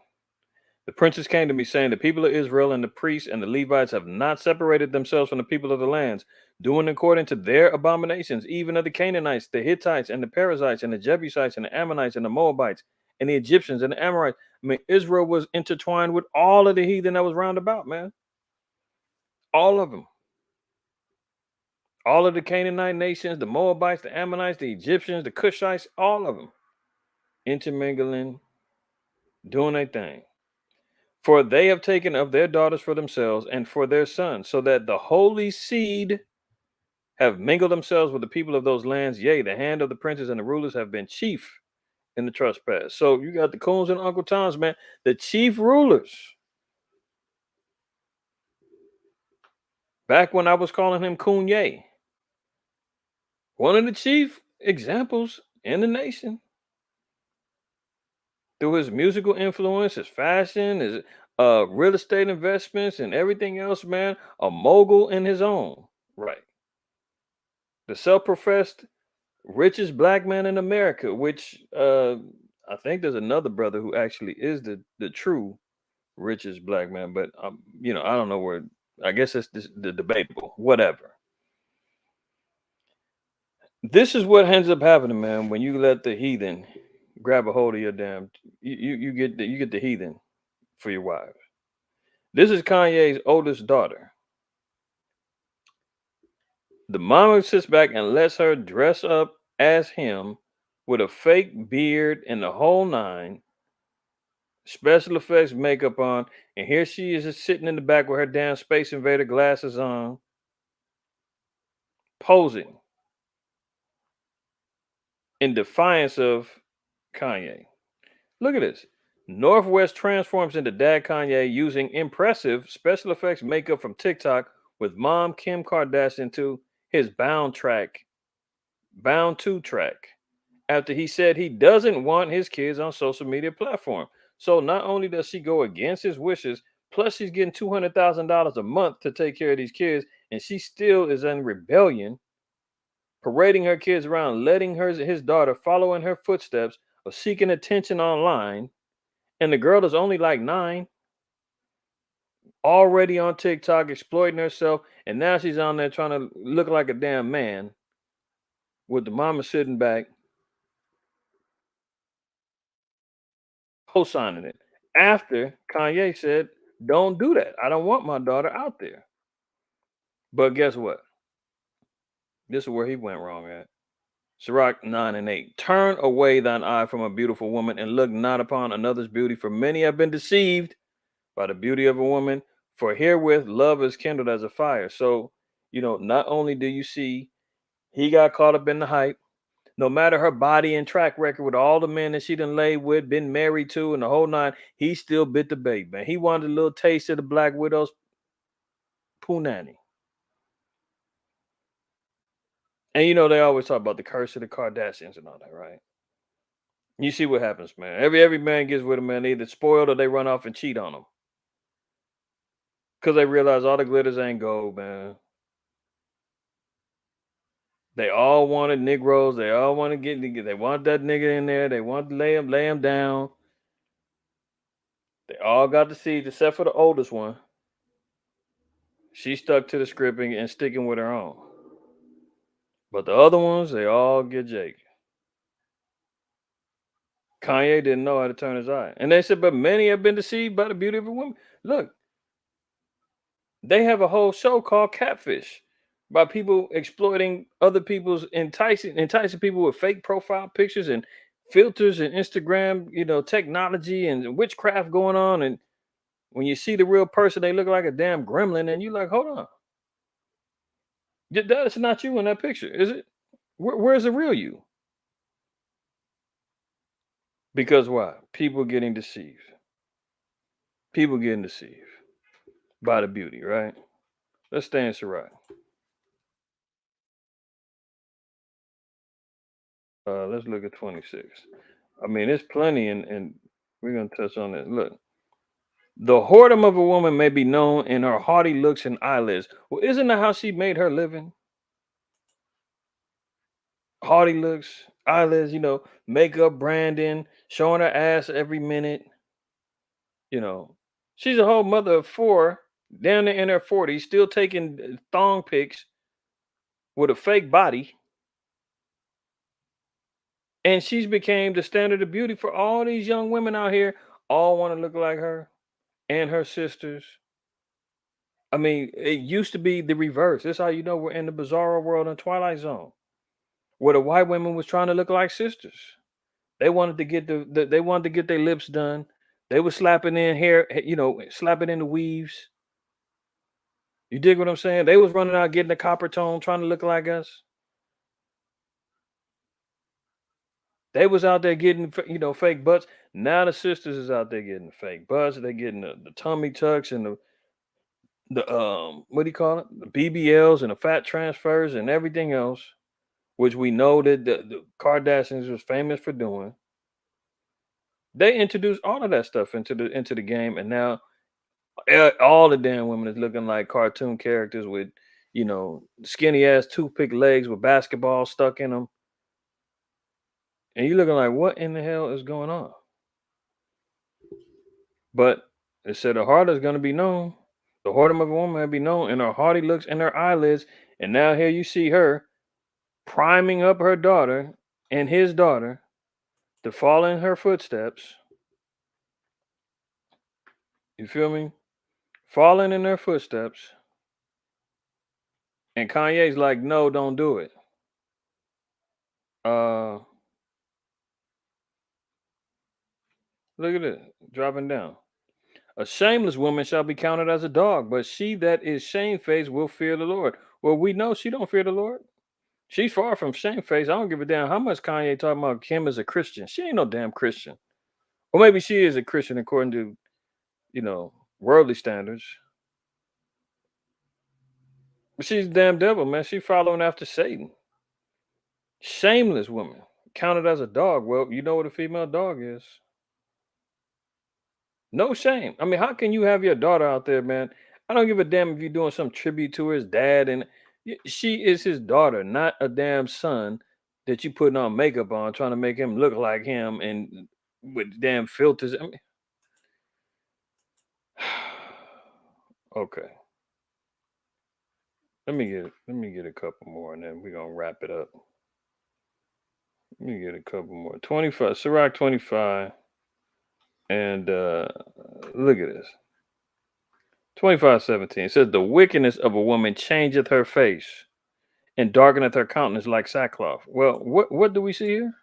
the princes came to me, saying, the people of Israel and the priests and the Levites have not separated themselves from the people of the lands, doing according to their abominations, even of the Canaanites, the Hittites, and the Perizzites, and the Jebusites, and the Ammonites, and the Moabites, and the Egyptians, and the Amorites. I mean, Israel was intertwined with all of the heathen that was round about, man. All of them. All of the Canaanite nations, the Moabites, the Ammonites, the Egyptians, the Cushites, all of them intermingling, doing their thing. For they have taken of their daughters for themselves and for their sons, so that the holy seed have mingled themselves with the people of those lands. Yea, the hand of the princes and the rulers have been chief in the trespass. So you got the Coons and Uncle Toms, man, the chief rulers. Back when I was calling him Kunye, one of the chief examples in the nation. Through his musical influence, his fashion, his real estate investments, and everything else, man, a mogul in his own right. The self-professed richest black man in America, which I think there's another brother who actually is the true richest black man, but I don't know where. I guess it's the debatable, whatever. This is what ends up happening, man, when you let the heathen grab a hold of your damn. You get the heathen for your wives. This is Kanye's oldest daughter. The mama sits back and lets her dress up as him with a fake beard and the whole nine, special effects makeup on, and here she is just sitting in the back with her damn Space Invader glasses on, posing in defiance of Kanye. Look at this. Northwest transforms into Dad Kanye using impressive special effects makeup from TikTok with mom Kim Kardashian to his Bound 2 track after he said he doesn't want his kids on social media platform. So not only does she go against his wishes, plus she's getting $200,000 a month to take care of these kids, and she still is in rebellion, parading her kids around, letting his daughter follow in her footsteps of seeking attention online. And the girl is only like 9, already on TikTok exploiting herself, and now she's on there trying to look like a damn man with the mama sitting back co-signing it after Kanye said, don't do that. I don't want my daughter out there. But guess what? This is where he went wrong at. Sirach 9 and 8. Turn away thine eye from a beautiful woman and look not upon another's beauty, for many have been deceived by the beauty of a woman. For herewith love is kindled as a fire. So, not only do you see he got caught up in the hype, no matter her body and track record with all the men that she done laid with, been married to, and the whole nine, he still bit the bait, man. He wanted a little taste of the Black Widow's punani. And they always talk about the curse of the Kardashians and all that, right? You see what happens, man. Every man gets with a man, they either spoiled or they run off and cheat on them. Because they realize all the glitters ain't gold, man. They all wanted Negroes. They all want to they want that nigga in there. They want to lay him down. They all got the seeds except for the oldest one. She stuck to the script and sticking with her own. But the other ones, they all get Jake. Kanye didn't know how to turn his eye. And they said, but many have been deceived by the beauty of a woman. Look, they have a whole show called Catfish by people exploiting other people's enticing people with fake profile pictures and filters and Instagram, technology and witchcraft going on. And when you see the real person, they look like a damn gremlin, and you're like, hold on. That's not you in that picture, is it? Where's the real you? Because why? People getting deceived. People getting deceived by the beauty, right? Let's stay in Sirach. Let's look at 26. I mean, there's plenty, and we're gonna touch on it. Look, the whoredom of a woman may be known in her haughty looks and eyelids. Well, isn't that how she made her living? Haughty looks, eyelids, makeup, branding, showing her ass every minute. She's a whole mother of four, down there in her 40s, still taking thong pics with a fake body. And she's became the standard of beauty for all these young women out here, all want to look like her and her sisters. I mean, it used to be the reverse. That's how you know we're in the bizarro world and Twilight Zone, where the white women was trying to look like sisters. They wanted to get they wanted to get their lips done. They were slapping in hair, slapping in the weaves. You dig what I'm saying? They was running out getting the copper tone, trying to look like us. They was out there getting, fake butts. Now the sisters is out there getting fake butts. They getting the tummy tucks and the what do you call it? The BBLs and the fat transfers and everything else, which we know that the Kardashians was famous for doing. They introduced all of that stuff into the game, and now all the damn women is looking like cartoon characters with, skinny ass toothpick legs with basketball stuck in them. And you're looking like, what in the hell is going on? But it said the heart is going to be known. The whoredom of a woman will be known in her haughty looks and her eyelids. And now here you see her priming up her daughter and his daughter to follow in her footsteps. You feel me? Following in their footsteps. And Kanye's like, no, don't do it. Look at it, dropping down. A shameless woman shall be counted as a dog, but she that is shamefaced will fear the Lord. Well, we know she don't fear the Lord. She's far from shamefaced. I don't give a damn how much Kanye talking about Kim as a Christian. She ain't no damn Christian. Or maybe she is a Christian according to, worldly standards. But she's a damn devil, man. She following after Satan. Shameless woman. Counted as a dog. Well, you know what a female dog is. No shame. I mean, how can you have your daughter out there, man? I don't give a damn if you're doing some tribute to his dad, and she is his daughter, not a damn son that you putting on makeup on, trying to make him look like him and with damn filters. I mean, okay. Let me get a couple more, and then we're gonna wrap it up. Let me get a couple more. 25, Sirach 25, and look at this. 25:17 says, the wickedness of a woman changeth her face, and darkeneth her countenance like sackcloth. Well, what do we see here?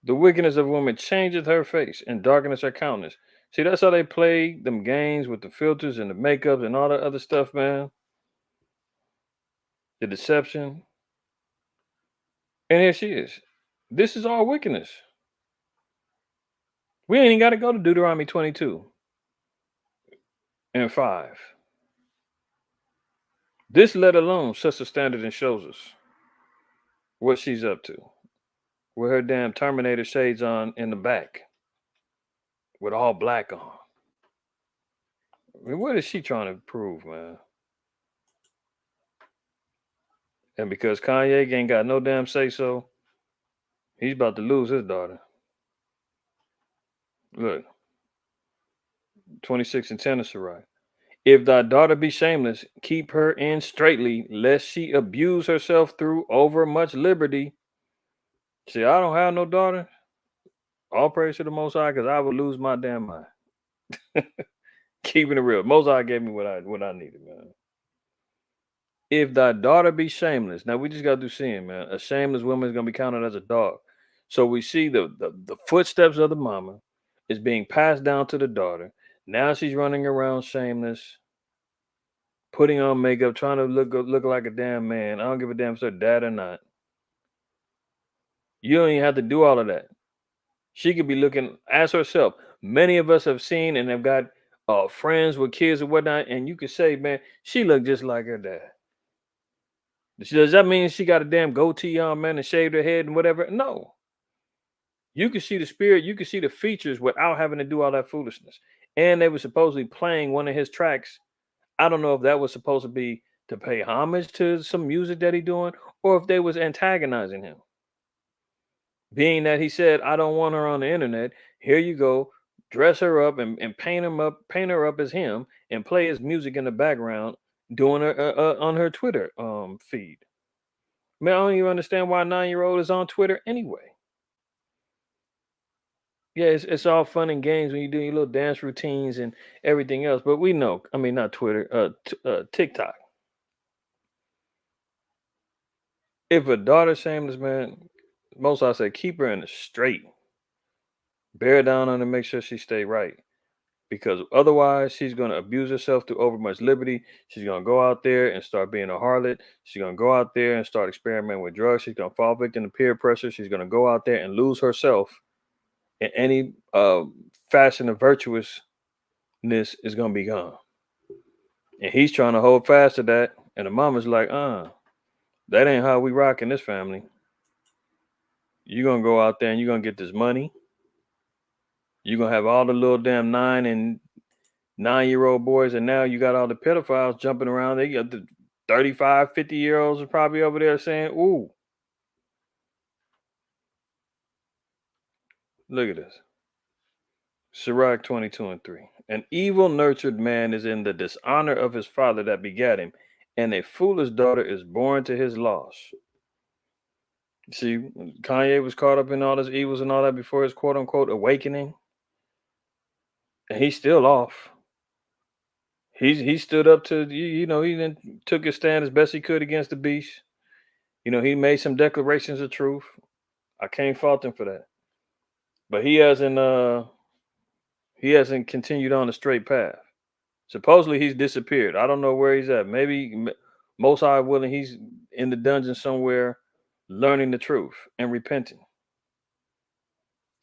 The wickedness of woman changeth her face and darkeneth her countenance. See, that's how they play them games with the filters and the makeups and all that other stuff, man. The deception. And here she is. This is all wickedness. We ain't even got to go to Deuteronomy 22 and 5. This let alone sets a standard and shows us what she's up to. With her damn Terminator shades on in the back. With all black on. I mean, what is she trying to prove, man? And because Kanye ain't got no damn say so, he's about to lose his daughter. Look, 26 and 10 is right. If thy daughter be shameless, keep her in straitly, lest she abuse herself through over much liberty. See, I don't have no daughter. All praise to the Most High, because I would lose my damn mind. Keeping it real. Most High gave me what I needed, man. If thy daughter be shameless, now we just got to seeing, man. A shameless woman is gonna be counted as a dog. So we see the footsteps of the mama is being passed down to the daughter. Now she's running around shameless, putting on makeup, trying to look like a damn man. I don't give a damn if they're dad or not. You don't even have to do all of that. She could be looking as herself. Many of us have seen and have got friends with kids or whatnot, and you could say, man, she looked just like her dad. Does that mean she got a damn goatee on, man, and shaved her head and whatever? No. You can see the spirit, you can see the features without having to do all that foolishness. And they were supposedly playing one of his tracks. I don't know if that was supposed to be to pay homage to some music that he doing, or if they was antagonizing him. Being that he said, I don't want her on the internet. Here you go. Dress her up and paint her up as him, and play his music in the background, doing her on her Twitter feed. Man, I don't even understand why a 9-year-old is on Twitter anyway. Yeah, it's all fun and games when you do your little dance routines and everything else. But we know, I mean, not Twitter, TikTok. If a daughter's shameless, man, most I say keep her in the straight. Bear down on her, make sure she stay right. Because otherwise, she's going to abuse herself to overmuch liberty. She's going to go out there and start being a harlot. She's going to go out there and start experimenting with drugs. She's going to fall victim to peer pressure. She's going to go out there and lose herself. And any fashion of virtuousness is going to be gone. And he's trying to hold fast to that. And the mama's like, that ain't how we rock in this family. You're going to go out there and you're going to get this money. You're going to have all the little damn 9 and 9-year-old boys. And now you got all the pedophiles jumping around. They got the 35, 50-year-olds are probably over there saying, ooh, look at this. Sirach 22 and 3. An evil nurtured man is in the dishonor of his father that begat him, and a foolish daughter is born to his loss. See, Kanye was caught up in all his evils and all that before his quote unquote awakening. And he's still off. He stood up to, he then took his stand as best he could against the beast. He made some declarations of truth. I can't fault him for that. But he hasn't continued on the straight path. Supposedly he's disappeared. I don't know where he's at. Maybe most high willing, he's in the dungeon somewhere learning the truth and repenting.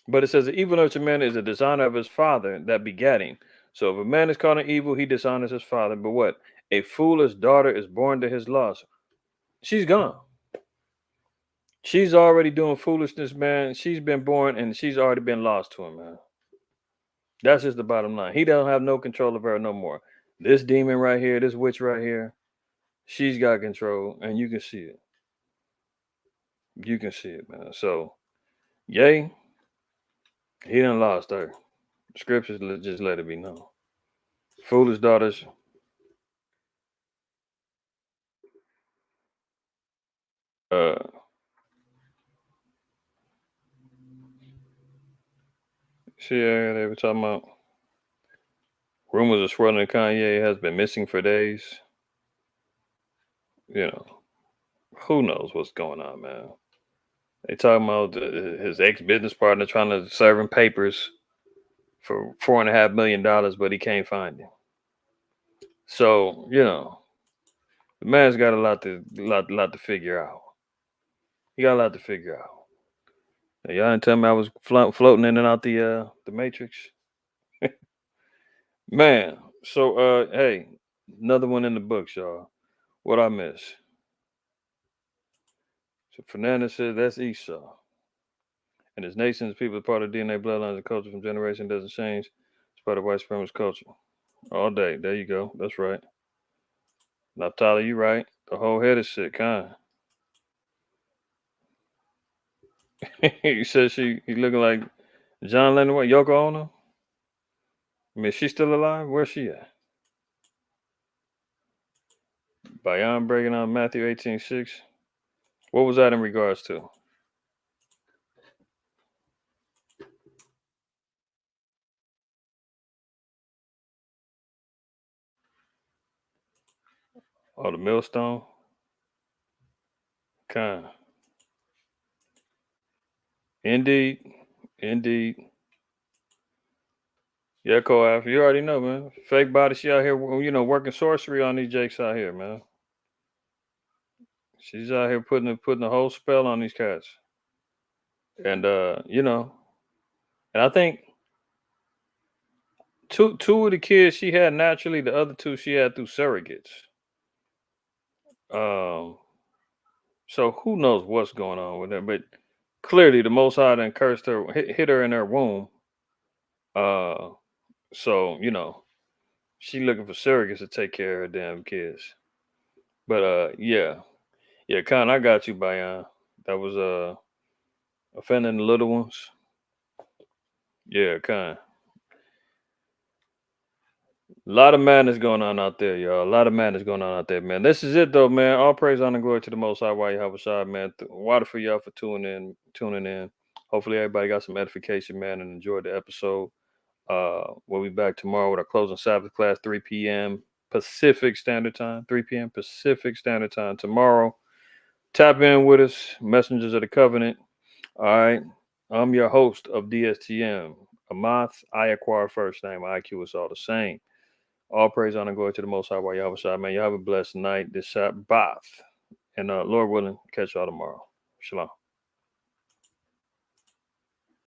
But it says the evil nurtured man is a dishonor of his father that begat him. So if a man is caught in evil, he dishonors his father. But what? A foolish daughter is born to his loss. She's gone. She's already doing foolishness, man. She's been born and she's already been lost to him, man. That's just the bottom line. He don't have no control of her no more. This demon right here, this witch right here, she's got control, and you can see it. You can see it, man. So, yay, he done lost her. Scriptures just let it be known. Foolish daughters. See, they were talking about rumors of swirling Kanye has been missing for days. Who knows what's going on, man? They talking about his ex business partner trying to serve him papers for $4.5 million, but he can't find him. So the man's got a lot to figure out. He got a lot to figure out. Now, y'all didn't tell me I was floating in and out the matrix, man. So hey, another one in the books, y'all. What I miss? So Fernandez says that's Esau. And his nations, people are part of DNA, bloodlines, and culture from generation doesn't change. It's part of white supremacist culture. All day. There you go. That's right. Now, Tyler, you right. The whole head is sick, huh? He says he looking like John Lennon. What, Yoko Ono? I mean, she's still alive? Where's she at? Bayan breaking on Matthew 18:6. What was that in regards to? Oh, the millstone? Kind. Indeed. Indeed. Yeah, Koaf, you already know, man. Fake body, she out here, working sorcery on these jakes out here, man. She's out here putting a whole spell on these cats. And and I think two of the kids she had naturally, the other two she had through surrogates. Um, so who knows what's going on with her? But clearly, the Most High done cursed her, hit her in her womb. Uh, so she looking for surrogates to take care of her damn kids. But yeah, Con, I got you, Bayan. That was offending the little ones. Yeah, Con. A lot of madness going on out there, y'all. A lot of madness going on out there, man. This is it, though, man. All praise, honor, and glory to the Most High. Why you have a shot, man. Water for y'all for tuning in. Hopefully, everybody got some edification, man, and enjoyed the episode. We'll be back tomorrow with our closing Sabbath class, 3 p.m. Pacific Standard Time. 3 p.m. Pacific Standard Time tomorrow. Tap in with us, Messengers of the Covenant. All right. I'm your host of DSTM. Ahmath, I acquire first name. IQ is all the same. All praise, honor, and glory to the Most High. While y'all have a man. Y'all have a blessed night. This Sabbath. And Lord willing, catch y'all tomorrow. Shalom.